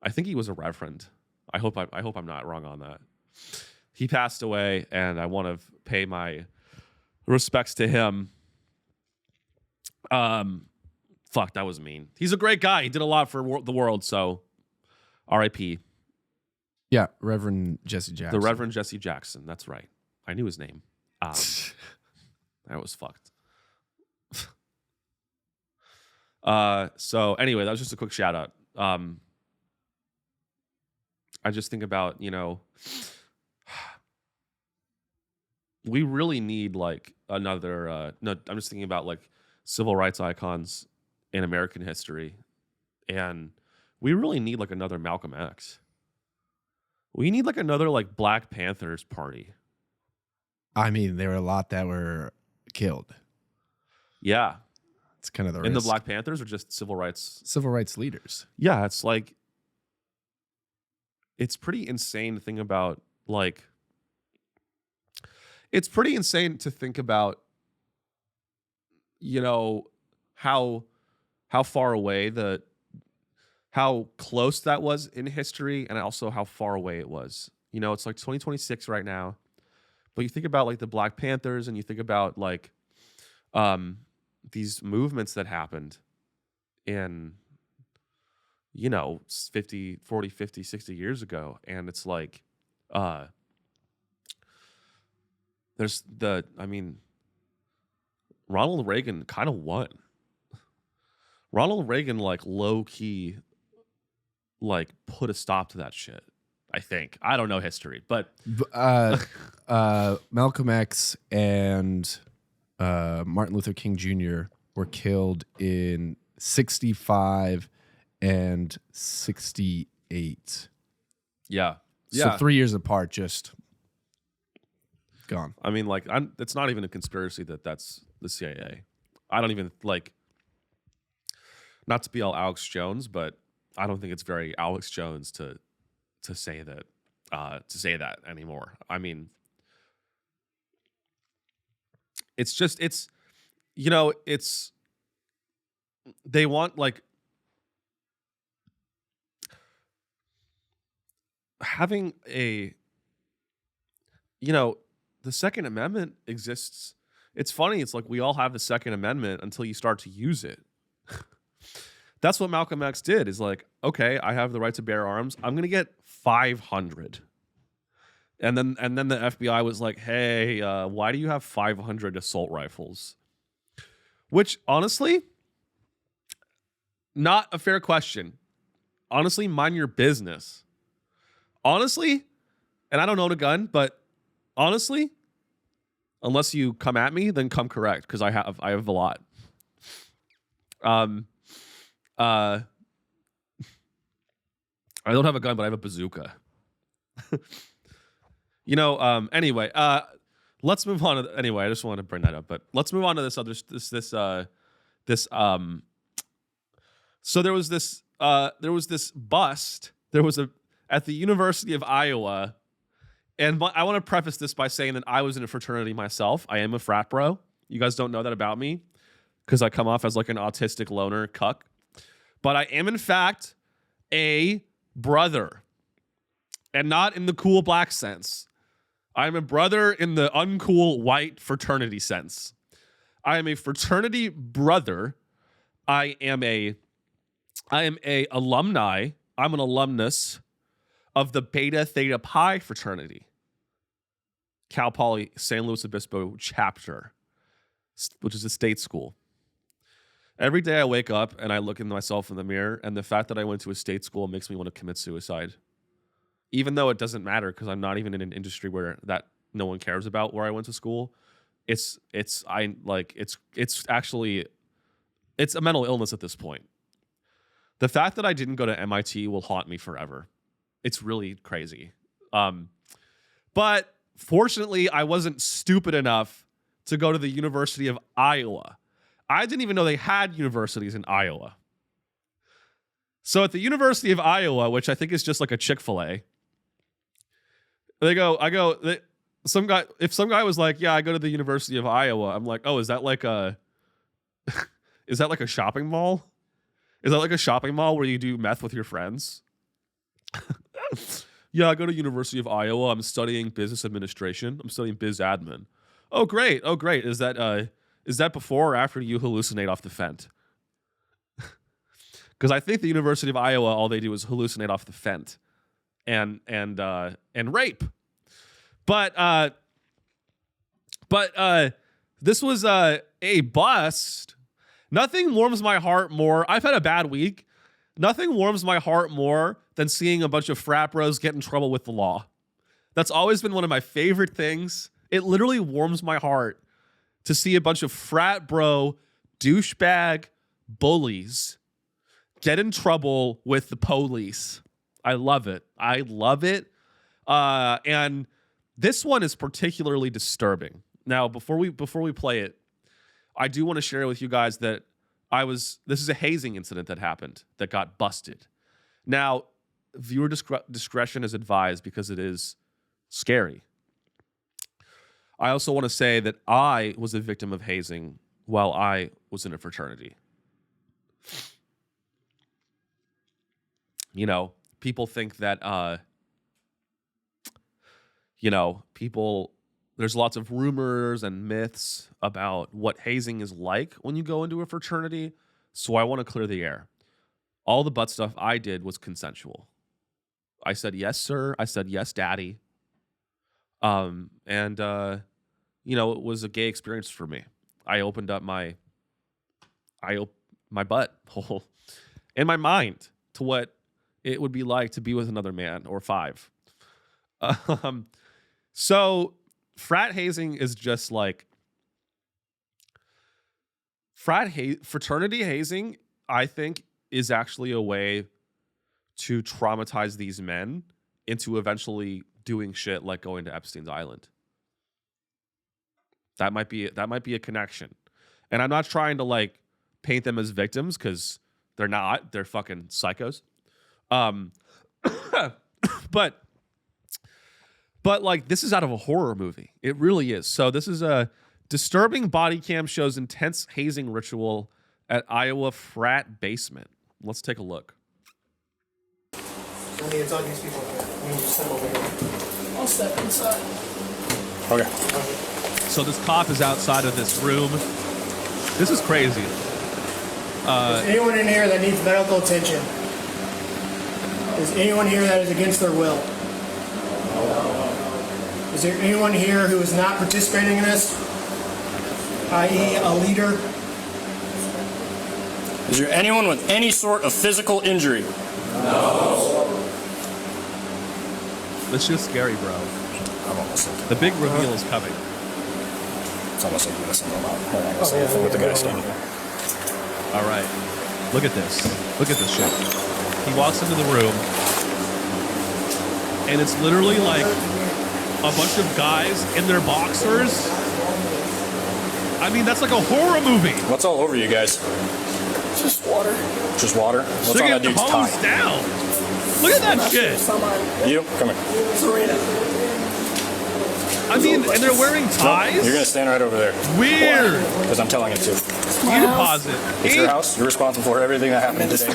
I think he was a reverend. I hope I'm not wrong on that. He passed away, and I want to pay my respects to him. Fuck, that was mean. He's a great guy. He did a lot for the world, so R.I.P.
Yeah, Reverend Jesse Jackson.
The Reverend Jesse Jackson. That's right. I knew his name. That was fucked. So anyway, that was just a quick shout out. I just think about, we really need like another no, I'm just thinking about like civil rights icons in American history, and we really need like another Malcolm X. We need like another like Black Panthers party.
I mean, there were a lot that were killed.
Yeah.
It's kind of the
In the
risk.
Black Panthers or just civil rights
leaders.
Yeah, it's like, it's pretty insane to think about, like, it's pretty insane to think about, how far away how close that was in history, and also how far away it was. It's like 2026 right now, but you think about like the Black Panthers, and you think about like these movements that happened in 50, 40, 50, 60 years ago. And it's like, Ronald Reagan kind of won. Ronald Reagan, like, low key, like, put a stop to that shit. I think. I don't know history, but
Malcolm X and Martin Luther King Jr. were killed in 65 and 68.
Yeah.
So 3 years apart, just gone.
I mean, like, it's not even a conspiracy that that's the CIA. I don't even, like, not to be all Alex Jones, but I don't think it's very Alex Jones to say that anymore. I mean, it's just, they want, like, having a, the Second Amendment exists. It's funny. It's like we all have the Second Amendment until you start to use it. That's what Malcolm X did, is like, okay, I have the right to bear arms. I'm going to get 500. And then the FBI was like, hey, why do you have 500 assault rifles? Which, honestly, not a fair question. Honestly, mind your business. Honestly, and I don't own a gun, but honestly, unless you come at me, then come correct, because I have a lot. I don't have a gun, but I have a bazooka. Anyway, let's move on. Anyway, I just wanted to bring that up, but let's move on to this other, so there was this bust. There was at the University of Iowa, and I want to preface this by saying that I was in a fraternity myself. I am a frat bro. You guys don't know that about me because I come off as like an autistic loner cuck. But I am, in fact, a brother. And not in the cool black sense. I'm a brother in the uncool white fraternity sense. I am a fraternity brother. I am a alumni. I'm an alumnus of the Beta Theta Pi fraternity. Cal Poly San Luis Obispo chapter, which is a state school. Every day I wake up and I look at myself in the mirror, and the fact that I went to a state school makes me want to commit suicide. Even though it doesn't matter, because I'm not even in an industry where that no one cares about where I went to school. It's a mental illness at this point. The fact that I didn't go to MIT will haunt me forever. It's really crazy. But fortunately, I wasn't stupid enough to go to the University of Iowa. I didn't even know they had universities in Iowa. So at the University of Iowa, which I think is just like a Chick-fil-A, some guy was like, yeah, I go to the University of Iowa. I'm like, oh, is that like a shopping mall? Is that like a shopping mall where you do meth with your friends? Yeah, I go to University of Iowa. I'm studying business administration. I'm studying biz admin. Oh, great. Is that before or after you hallucinate off the fent? Because I think the University of Iowa, all they do is hallucinate off the fent and rape. But this was a bust. Nothing warms my heart more. I've had a bad week. Nothing warms my heart more than seeing a bunch of frat bros get in trouble with the law. That's always been one of my favorite things. It literally warms my heart to see a bunch of frat bro douchebag bullies get in trouble with the police. I love it. And this one is particularly disturbing. Now, before we play it, I do want to share with you guys that this is a hazing incident that happened that got busted. Now, viewer discretion is advised because it is scary. I also want to say that I was a victim of hazing while I was in a fraternity. People think that, there's lots of rumors and myths about what hazing is like when you go into a fraternity. So I want to clear the air. All the butt stuff I did was consensual. I said, yes, sir. I said, yes, daddy. It was a gay experience for me. I opened up my butt hole in my mind to what it would be like to be with another man or five. So frat hazing is just like fraternity hazing, I think, is actually a way to traumatize these men into eventually doing shit like going to Epstein's Island. That might be a connection. And I'm not trying to like paint them as victims because they're not. They're fucking psychos. But like this is out of a horror movie. It really is. So this is a disturbing body cam shows intense hazing ritual at Iowa frat basement. Let's take a look.
I mean, it's on these people. You need to step over here. I'll step inside. Okay.
So this cop is outside of this room. This is crazy.
Is anyone in here that needs medical attention? Is anyone here that is against their will? Is there anyone here who is not participating in this? I.e. a leader?
Is there anyone with any sort of physical injury?
It's just scary, bro.
I'm almost like
The big reveal is coming.
it's almost like you single out. I'm not gonna say anything with the guy standing there.
All right. Look at this. Look at this shit. He walks into the room, and it's literally like a bunch of guys in their boxers. I mean, that's like a horror movie.
What's all over you guys?
Just water.
Just water? What's
They're
on that
getting
dude's
hosed
tie?
down. Look at that shit.
You? Come here.
Serena.
I mean, and they're wearing ties?
You're gonna stand right over there.
Weird.
Because I'm telling you to.
You need to pause it.
It's your house. You're responsible for everything that happened today.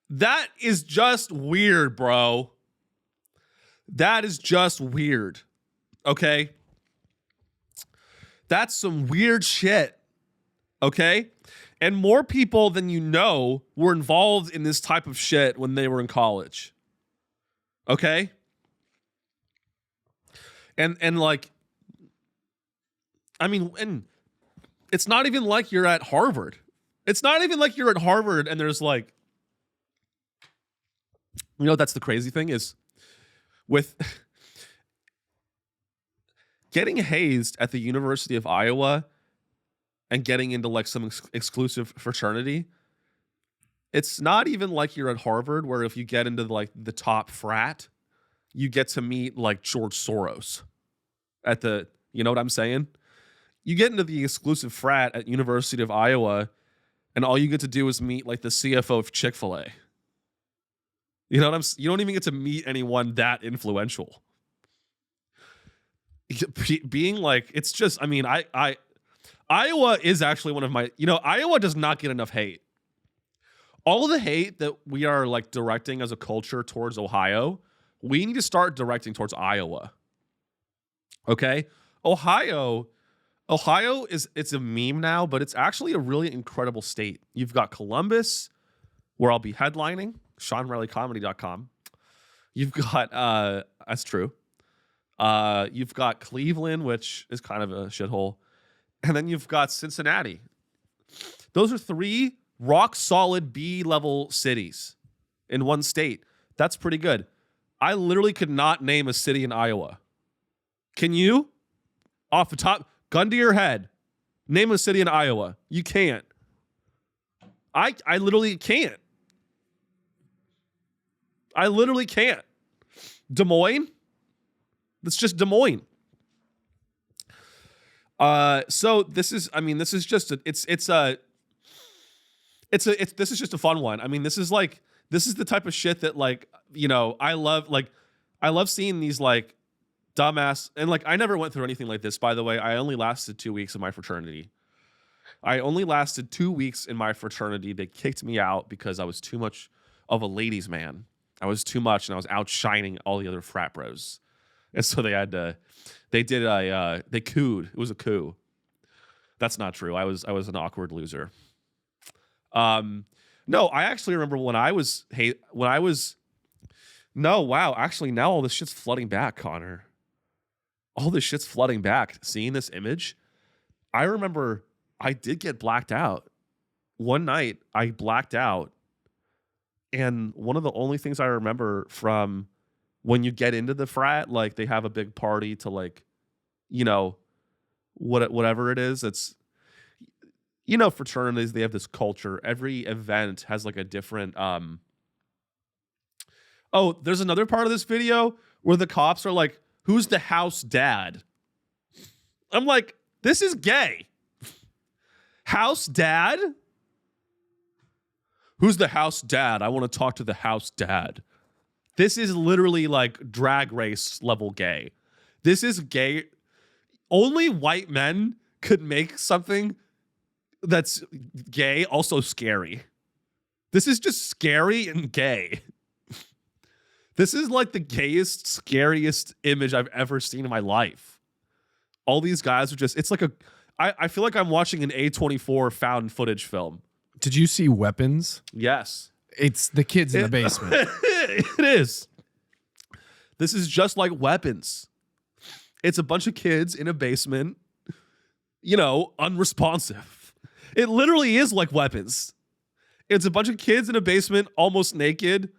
That is just weird, bro. That is just weird. Okay? That's some weird shit. Okay? And more people than you know were involved in this type of shit when they were in college. Okay? And like, I mean, and it's not even like you're at Harvard. It's not even like you're at Harvard and there's like, you know, that's the crazy thing is with getting hazed at the University of Iowa and getting into like some exclusive fraternity. It's not even like you're at Harvard where if you get into like the top frat, you get to meet like George Soros at the, you know what I'm saying? You get into the exclusive frat at University of Iowa and all you get to do is meet like the CFO of Chick-fil-A. You know what you don't even get to meet anyone that influential. Being like, it's just, I mean, Iowa is actually one of my, you know, Iowa does not get enough hate. All the hate that we are like directing as a culture towards Ohio, we need to start directing towards Iowa. Okay? Ohio is, it's a meme now, but it's actually a really incredible state. You've got Columbus, where I'll be headlining, seanreillycomedy.com. You've got, that's true. You've got Cleveland, which is kind of a shithole. And then you've got Cincinnati. Those are 3 rock solid B-level cities in one state. That's pretty good. I literally could not name a city in Iowa. Can you? Off the top, gun to your head, name a city in Iowa. You can't. I literally can't. I literally can't. Des Moines? That's just Des Moines. So this is, I mean, this is just this is just a fun one. I mean, this is the type of shit that like, you know, I love seeing these like dumbass, and like, I never went through anything like this, by the way. I only lasted 2 weeks in my fraternity. They kicked me out because I was too much of a ladies' man. I was too much and I was outshining all the other frat bros. And so they cooed. It was a coup. That's not true. I was an awkward loser. No, I actually remember actually now all this shit's flooding back, Connor. All this shit's flooding back. Seeing this image, I remember I did get blacked out. One night I blacked out. And one of the only things I remember from when you get into the frat, like they have a big party to like, you know, whatever it is. It's, you know, fraternities, they have this culture. Every event has like a different, oh, there's another part of this video where the cops are like, who's the house dad? I'm like, this is gay. House dad? Who's the house dad? I want to talk to the house dad. This is literally like Drag Race level gay. This is gay. Only white men could make something that's gay also scary. This is just scary and gay. This is like the gayest, scariest image I've ever seen in my life. All these guys are just, it's like I feel like I'm watching an A24 found footage film.
Did you see Weapons?
Yes.
It's the kids in the basement.
It is. This is just like Weapons. It's a bunch of kids in a basement, unresponsive. It literally is like Weapons. It's a bunch of kids in a basement, almost naked,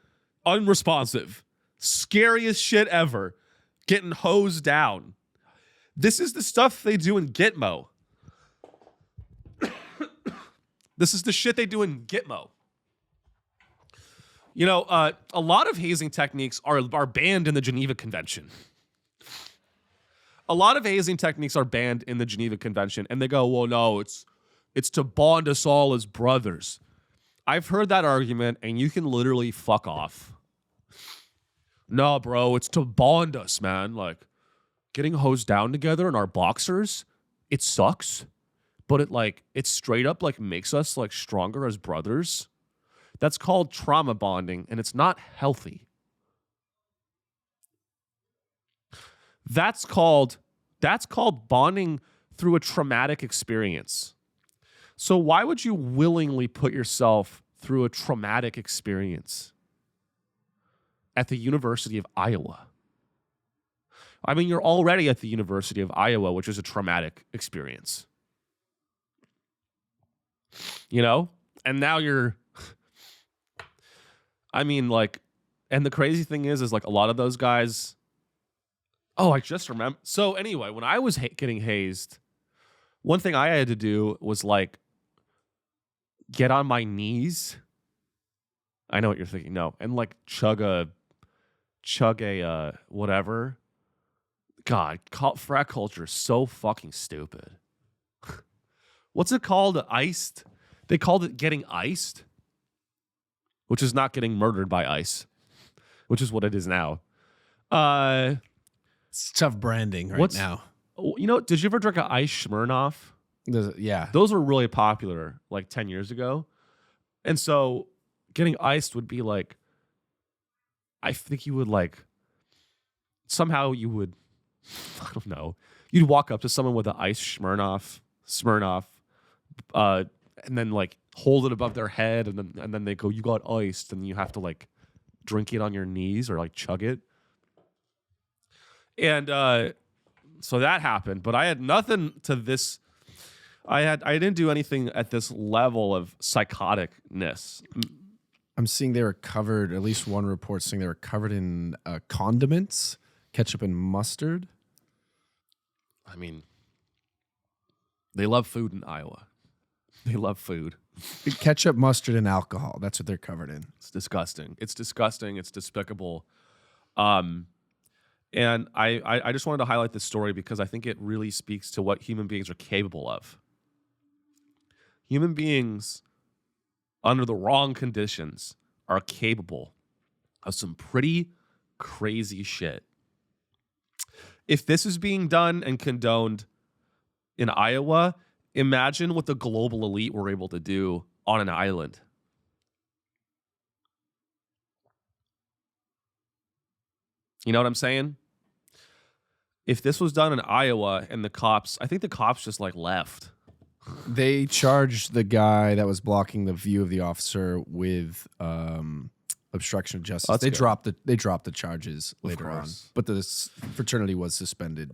unresponsive. Scariest shit ever. Getting hosed down. This is the stuff they do in Gitmo. This is the shit they do in Gitmo. A lot of hazing techniques are banned in the Geneva Convention. A lot of hazing techniques are banned in the Geneva Convention, and they go, well, no, it's to bond us all as brothers. I've heard that argument, and you can literally fuck off. No, bro, it's to bond us, man. Like, getting hosed down together in our boxers, it sucks, but it straight up makes us stronger as brothers. That's called trauma bonding, and it's not healthy. That's called bonding through a traumatic experience. So why would you willingly put yourself through a traumatic experience at the University of Iowa? I mean, you're already at the University of Iowa, which is a traumatic experience. And now you're, and the crazy thing is a lot of those guys, I just remember. So anyway, when I was getting hazed, one thing I had to do was get on my knees. I know what you're thinking. No. And chug a whatever. God, frat culture is so fucking stupid. What's it called? Iced? They called it getting iced, which is not getting murdered by ice, which is what it is now.
It's tough branding right now.
Did you ever drink an ice Smirnoff?
Yeah.
Those were really popular 10 years ago. And so getting iced would be I think you would somehow you would, I don't know, you'd walk up to someone with an ice Smirnoff, and then hold it above their head, and then they go, you got iced, and you have to drink it on your knees or chug it. And so that happened, but I had nothing to this. I didn't do anything at this level of psychoticness.
I'm seeing they were covered, at least one report saying they were covered in condiments, ketchup and mustard.
I mean, they love food in Iowa. They love food.
Ketchup, mustard, and alcohol. That's what they're covered in.
It's disgusting. It's disgusting. It's despicable. And I just wanted to highlight this story because I think it really speaks to what human beings are capable of. Human beings, under the wrong conditions, are capable of some pretty crazy shit. If this is being done and condoned in Iowa, imagine what the global elite were able to do on an island. You know what I'm saying? If this was done in Iowa and the cops, I think the cops just left.
They charged the guy that was blocking the view of the officer with obstruction of justice.
That's
they
good.
dropped the charges later on, but the fraternity was suspended.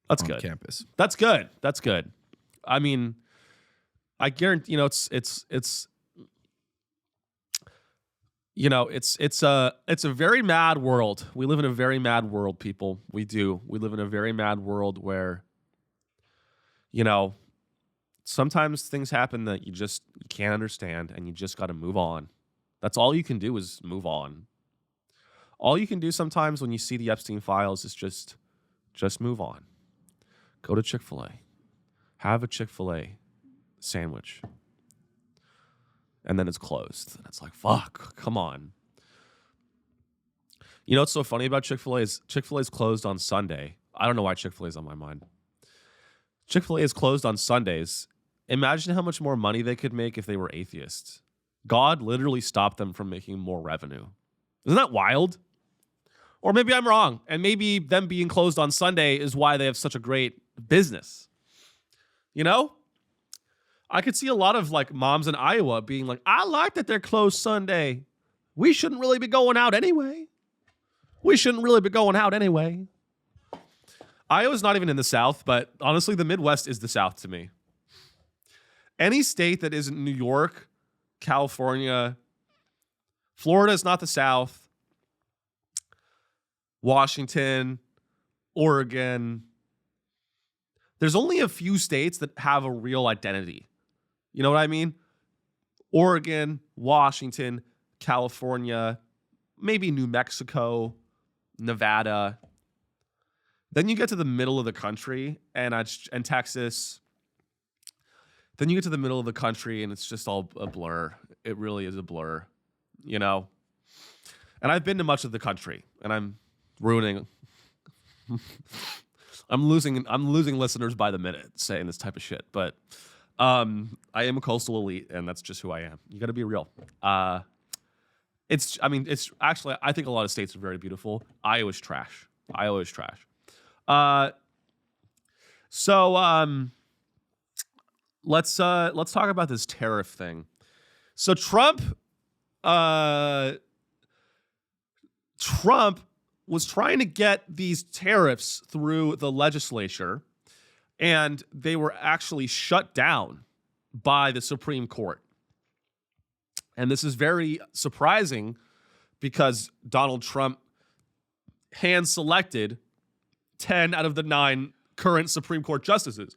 That's
on
good.
Campus.
That's good. That's good. I mean, I guarantee it's a very mad world. We live in a very mad world, people. We do. We live in a very mad world where, sometimes things happen that you can't understand, and you just got to move on. That's all you can do is move on. All you can do sometimes when you see the Epstein files is just move on. Go to Chick-fil-A. Have a Chick-fil-A sandwich. And then it's closed. And it's fuck, come on. You know what's so funny about Chick-fil-A is Chick-fil-A is closed on Sunday. I don't know why Chick-fil-A is on my mind. Chick-fil-A is closed on Sundays. Imagine how much more money they could make if they were atheists. God literally stopped them from making more revenue. Isn't that wild? Or maybe I'm wrong, and maybe them being closed on Sunday is why they have such a great business. You know? I could see a lot of like moms in Iowa being like, I like that they're closed Sunday. We shouldn't really be going out anyway. Iowa's not even in the South, but honestly, the Midwest is the South to me. Any state that isn't New York, California, Florida is not the South, Washington, Oregon. There's only a few states that have a real identity. You know what I mean? Oregon, Washington, California, maybe New Mexico, Nevada. Then you get to the middle of the country and Texas. Then you get to the middle of the country and it's just all a blur. It really is a blur, you know? And I've been to much of the country and I'm ruining I'm losing listeners by the minute saying this type of shit, but I am a coastal elite and that's just who I am. You got to be real. It's actually, I think a lot of states are very beautiful. Iowa's trash. So let's talk about this tariff thing. So Trump was trying to get these tariffs through the legislature, and they were actually shut down by the Supreme Court. And this is very surprising because Donald Trump hand-selected 10 out of the 9 current Supreme Court justices.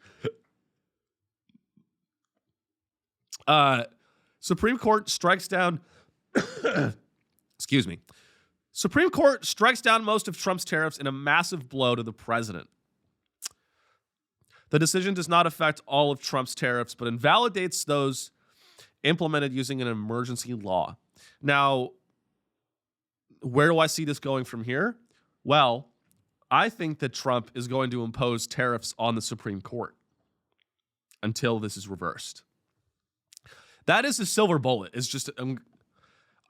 Supreme Court strikes down Supreme Court strikes down most of Trump's tariffs in a massive blow to the president. The decision does not affect all of Trump's tariffs, but invalidates those implemented using an emergency law. Now, where do I see this going from here? Well, I think that Trump is going to impose tariffs on the Supreme Court until this is reversed. That is the silver bullet. It's just,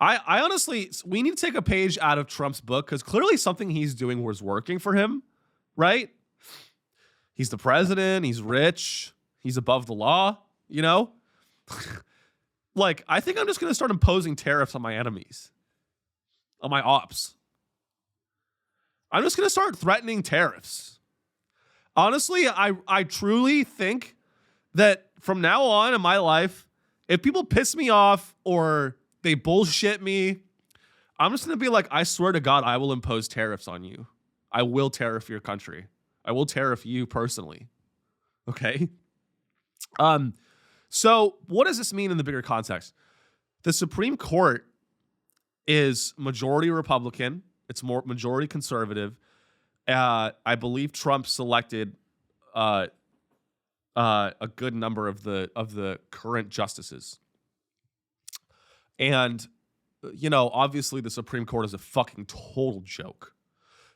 I honestly, we need to take a page out of Trump's book because clearly something he's doing was working for him, right? He's the president. He's rich. He's above the law, you know? Like, I think I'm just going to start imposing tariffs on my enemies, on my ops. I'm just going to start threatening tariffs. Honestly, I truly think that from now on in my life, if people piss me off or they bullshit me, I'm just going to be like, I swear to God, I will impose tariffs on you. I will tariff your country. I will tariff you personally. Okay? So what does this mean in the bigger context? The Supreme Court is majority Republican. It's more majority conservative. I believe Trump selected a good number of the current justices. And, you know, obviously the Supreme Court is a fucking total joke.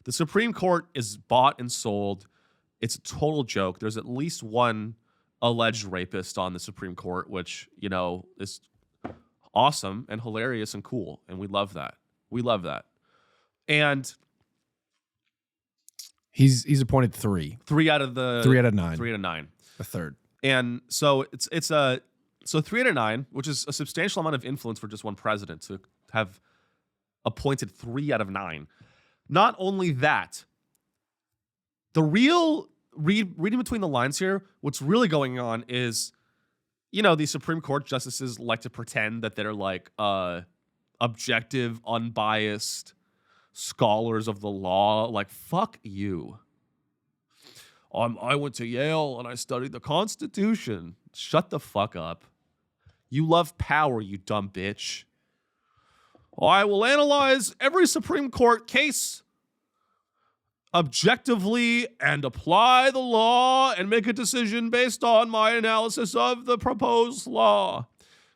The Supreme Court is bought and sold. It's a total joke. There's at least one alleged rapist on the Supreme Court, which, you know, is awesome and hilarious and cool. And we love that. And
he's appointed 3.
3 out of 9.
3 out of 9. A third.
And so it's 3 out of 9, which is a substantial amount of influence for just one president to have appointed 3 out of 9. Not only that, the real reading between the lines here, what's really going on is, you know, these Supreme Court justices like to pretend that they're like objective, unbiased scholars of the law. Like, fuck you. I went to Yale and I studied the Constitution. Shut the fuck up. You love power, you dumb bitch. I will analyze every Supreme Court case objectively and apply the law and make a decision based on my analysis of the proposed law.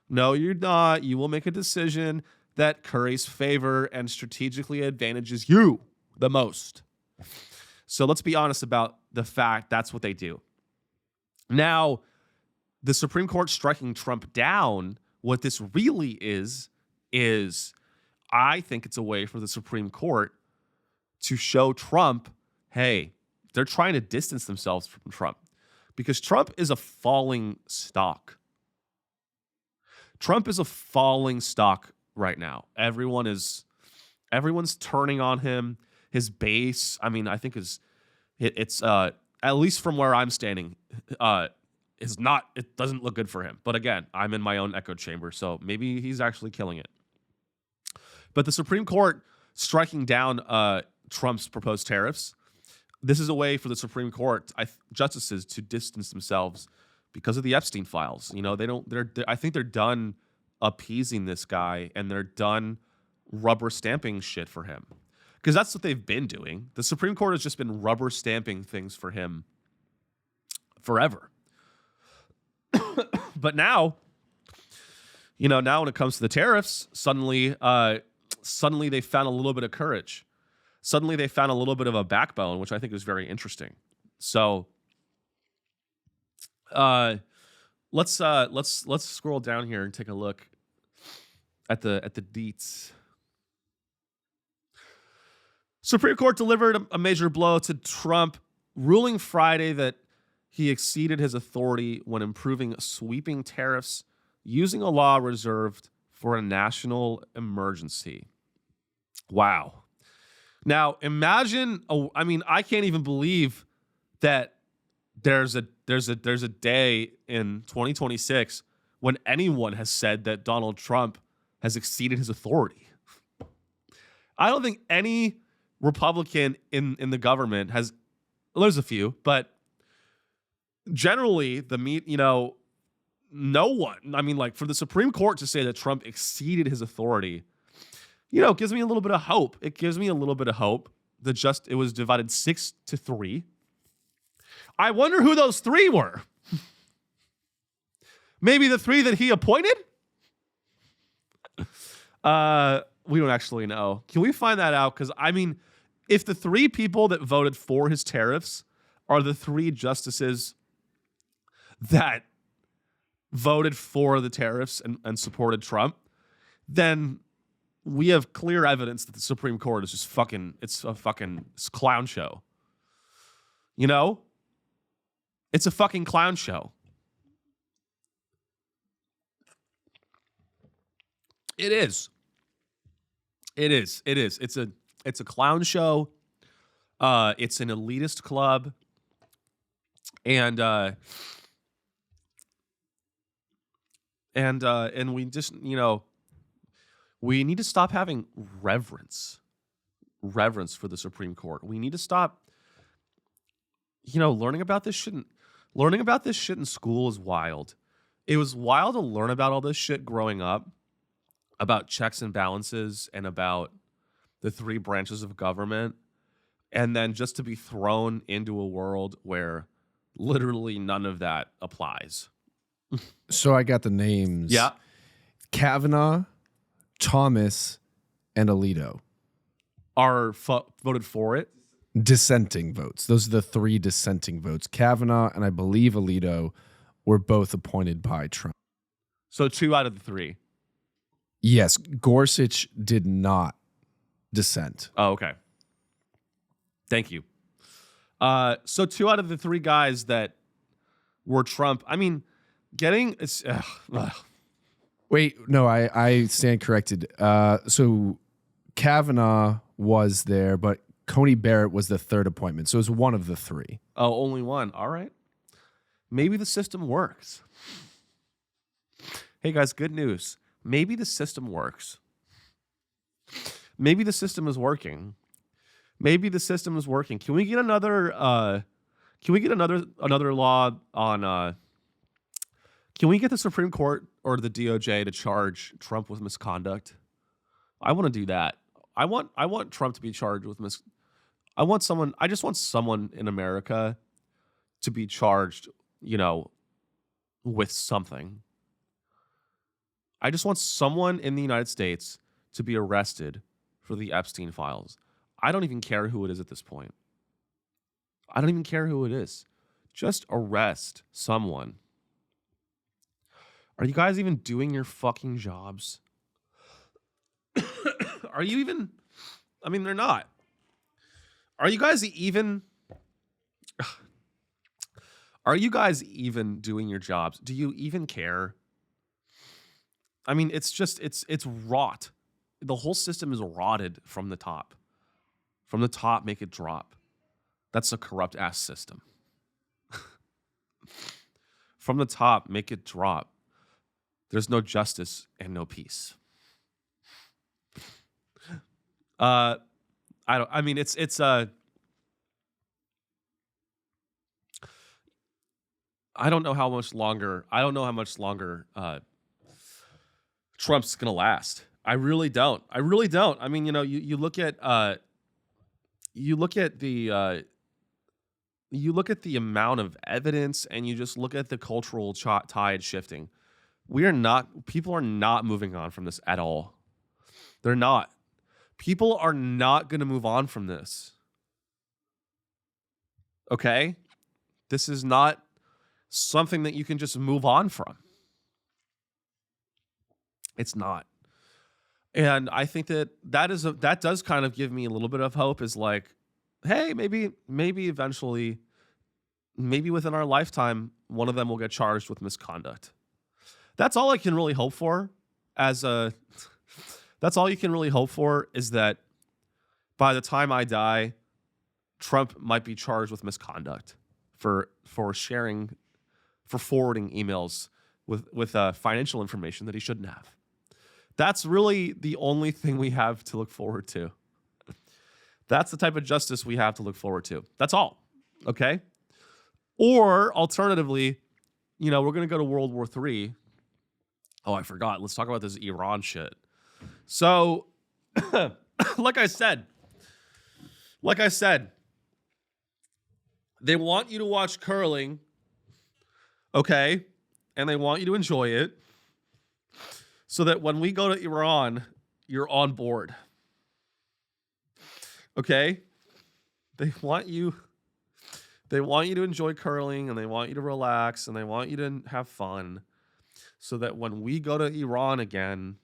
No, you're not. You will make a decision that curries favor and strategically advantages you the most. So let's be honest about the fact that's what they do. Now, the Supreme Court striking Trump down, what this really is I think it's a way for the Supreme Court to show Trump, hey, they're trying to distance themselves from Trump because Trump is a falling stock. Trump is a falling stock right now. Everyone's turning on him. His base, I mean, I think it's at least from where I'm standing, it doesn't look good for him. But again, I'm in my own echo chamber, so maybe he's actually killing it. But the Supreme Court striking down Trump's proposed tariffs, this is a way for the Supreme Court justices to distance themselves because of the Epstein files. You know, I think they're done appeasing this guy and they're done rubber stamping shit for him. Because that's what they've been doing. The Supreme Court has just been rubber stamping things for him forever. But now, you know, now when it comes to the tariffs, suddenly they found a little bit of courage. Suddenly they found a little bit of a backbone, which I think is very interesting. So let's scroll down here and take a look at the deets. Supreme Court delivered a major blow to Trump, ruling Friday that he exceeded his authority when improving sweeping tariffs using a law reserved for a national emergency. Wow. Now, imagine, I can't even believe that there's a day in 2026 when anyone has said that Donald Trump has exceeded his authority. I don't think any Republican in the government has, well, there's a few, but generally no one. I mean, like, for the Supreme Court to say that Trump exceeded his authority, gives me a little bit of hope. It gives me a little bit of hope that it was divided 6-3. I wonder who those 3 were. Maybe the 3 that he appointed? We don't actually know. Can we find that out? Because, I mean, if the 3 people that voted for his tariffs are the 3 justices that voted for the tariffs and supported Trump, then we have clear evidence that the Supreme Court is just it's a fucking clown show. You know? It's a fucking clown show. It is. It's a clown show. It's an elitist club. And we just, we need to stop having reverence for the Supreme Court. We need to stop, learning about this shit in school is wild. It was wild to learn about all this shit growing up, about checks and balances and about the 3 branches of government, and then just to be thrown into a world where literally none of that applies.
So I got the names.
Yeah.
Kavanaugh, Thomas, and Alito
are voted for it.
Dissenting votes. Those are the 3 dissenting votes. Kavanaugh and I believe Alito were both appointed by Trump.
So 2 out of the 3.
Yes, Gorsuch did not dissent.
Oh, okay. Thank you. So 2 out of the 3 guys that were Trump. I mean,
Wait, no, I stand corrected. So Kavanaugh was there, but Coney Barrett was the 3rd appointment. So it was one of the 3.
Oh, only one. All right. Maybe the system works. Hey, guys, good news. Maybe the system works. Maybe the system is working. Can we get another law on can we get the Supreme Court or the DOJ to charge Trump with misconduct? I want to do that. I want Trump to be charged with I just want someone in America to be charged, with something. I just want someone in the United States to be arrested for the Epstein files. I don't even care who it is at this point. I don't even care who it is. Just arrest someone. Are you guys even doing your fucking jobs? Are you even? I mean, they're not. Are you guys even doing your jobs? Do you even care? I mean, it's rot. The whole system is rotted from the top. From the top, make it drop. That's a corrupt ass system. From the top, make it drop. There's no justice and no peace. I don't know how much longer Trump's gonna last. I really don't. I mean, you look at the amount of evidence, and you just look at the cultural tide shifting. People are not moving on from this at all. They're not. People are not going to move on from this. Okay? This is not something that you can just move on from. It's not. And I think that does kind of give me a little bit of hope, is like, hey, maybe eventually, maybe within our lifetime, one of them will get charged with misconduct. That's all I can really hope for. That's all you can really hope for, is that by the time I die, Trump might be charged with misconduct for forwarding emails with financial information that he shouldn't have. That's really the only thing we have to look forward to. That's the type of justice we have to look forward to. That's all. Okay? Or alternatively, we're going to go to World War III. Oh, I forgot. Let's talk about this Iran shit. So, like I said, they want you to watch curling, okay? And they want you to enjoy it, so that when we go to Iran, you're on board. Okay? They want you to enjoy curling, and they want you to relax, and they want you to have fun, so that when we go to Iran again,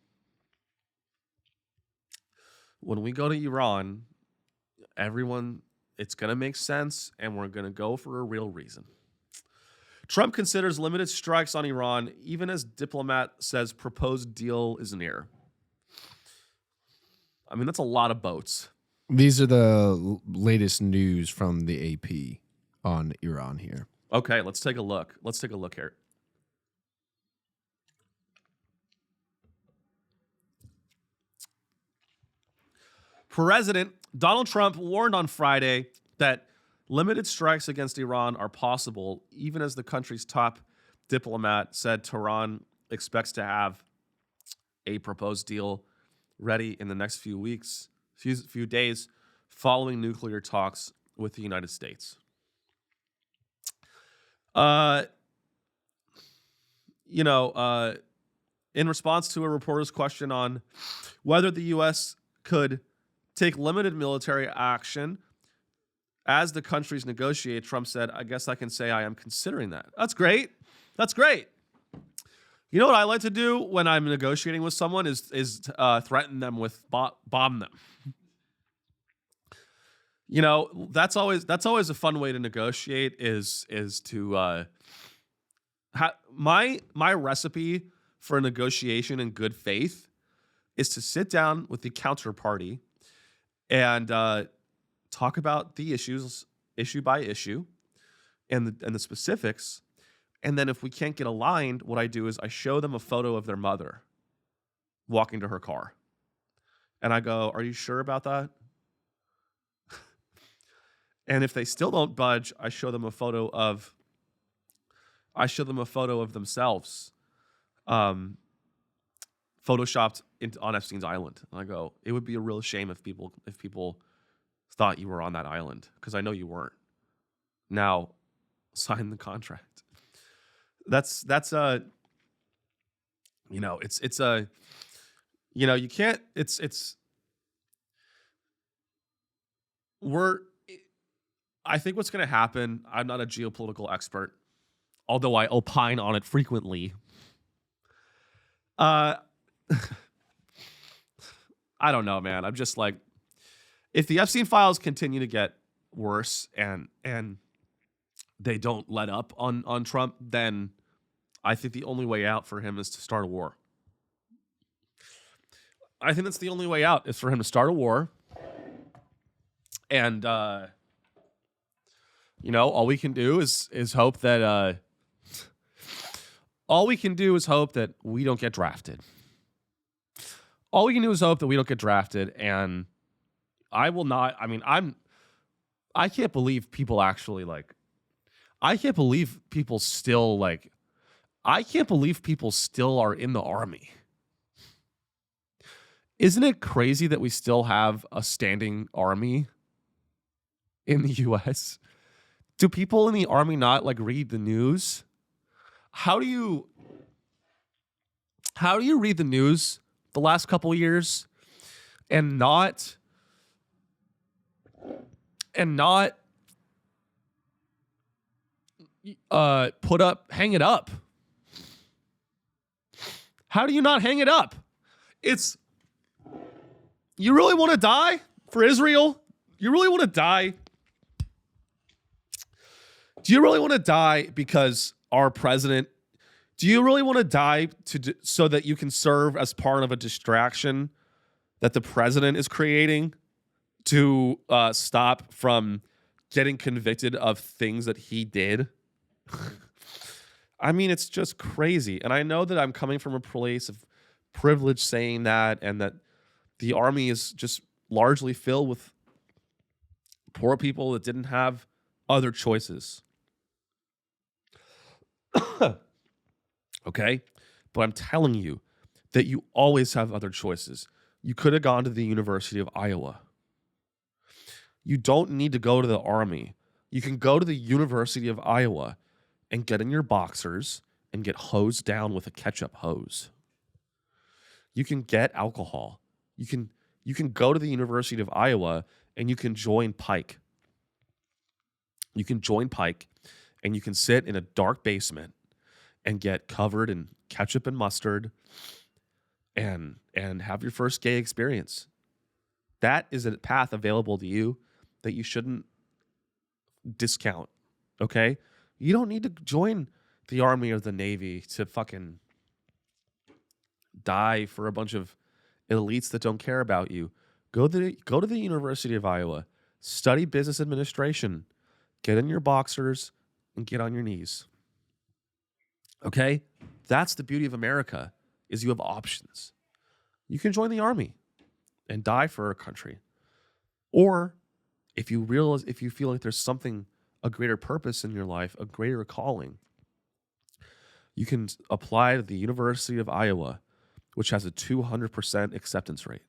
everyone, it's going to make sense, and we're going to go for a real reason. Trump considers limited strikes on Iran, even as diplomat says proposed deal is near. I mean, that's a lot of boats.
These are the latest news from the AP on Iran here.
Okay, let's take a look. Here. President Donald Trump warned on Friday that limited strikes against Iran are possible, even as the country's top diplomat said Tehran expects to have a proposed deal ready in the next few days, following nuclear talks with the United States. In response to a reporter's question on whether the U.S. could take limited military action as the countries negotiate, Trump said, I guess I can say I am considering that. That's great. You know what I like to do when I'm negotiating with someone is threaten them with bomb them. That's always a fun way to negotiate, is to my recipe for a negotiation in good faith is to sit down with the counterparty and talk about the issues, issue by issue, and the specifics. And then if we can't get aligned, what I do is I show them a photo of their mother walking to her car. And I go, are you sure about that? And if they still don't budge, I show them a photo of themselves, photoshopped on Epstein's island. And I go, it would be a real shame if people thought you were on that island, because I know you weren't. Now, sign the contract. You can't. I think what's going to happen, I'm not a geopolitical expert, although I opine on it frequently. I don't know, man. I'm just like, if the Epstein files continue to get worse and they don't let up on Trump, then I think the only way out for him is to start a war. I think that's the only way out is for him to start a war. And you know, all we can do is hope that we don't get drafted. All we can do is hope that we don't get drafted, and I will not. I mean, I can't believe people actually like. I can't believe people still like. I can't believe people still are in the army. Isn't it crazy that we still have a standing army in the U.S.? Do people in the army not like read the news? How do you read the news the last couple of years and not hang it up? How do you not hang it up? You really want to die for Israel? You really want to die? Do you really want to die because our president? Do you really want to die so that you can serve as part of a distraction that the president is creating to stop from getting convicted of things that he did? I mean, it's just crazy. And I know that I'm coming from a place of privilege saying that, and that the army is just largely filled with poor people that didn't have other choices. Okay? But I'm telling you that you always have other choices. You could have gone to the University of Iowa. You don't need to go to the army. You can go to the University of Iowa and get in your boxers and get hosed down with a ketchup hose. You can get alcohol. You can go to the University of Iowa and you can join Pike. You can join Pike and you can sit in a dark basement and get covered in ketchup and mustard and have your first gay experience. That is a path available to you that you shouldn't discount, okay? You don't need to join the Army or the Navy to fucking die for a bunch of elites that don't care about you. Go to the University of Iowa, study business administration, get in your boxers, and get on your knees. Okay? That's the beauty of America, is you have options. You can join the army and die for a country. Or if you feel like there's something, a greater purpose in your life, a greater calling, you can apply to the University of Iowa, which has a 200% acceptance rate.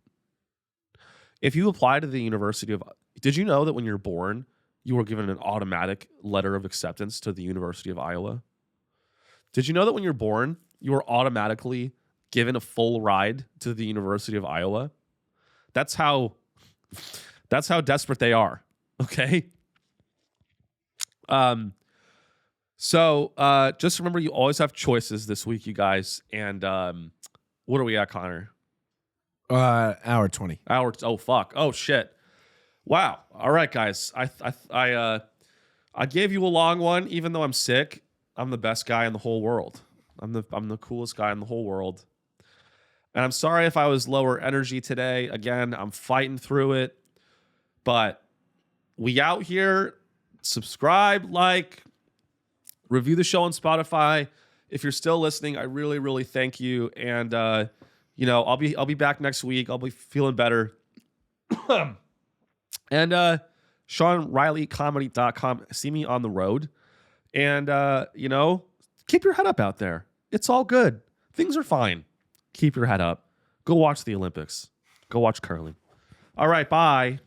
If you apply to the University of... Did you know that when you're born, you were given an automatic letter of acceptance to the University of Iowa? Did you know that when you're born, you were automatically given a full ride to the University of Iowa? That's how desperate they are, okay? So just remember, you always have choices this week, you guys. And what are we at, Connor?
Hour 20.
Oh, fuck. Oh, shit. Wow. All right, guys. I gave you a long one, even though I'm sick. I'm the best guy in the whole world. I'm the coolest guy in the whole world. And I'm sorry if I was lower energy today. Again, I'm fighting through it. But we out here. Subscribe, like, review the show on Spotify. If you're still listening, I really, really thank you. And I'll be back next week. I'll be feeling better. And seanreillycomedy.com. See me on the road. And keep your head up out there. It's all good. Things are fine. Keep your head up. Go watch the Olympics. Go watch curling. All right, bye.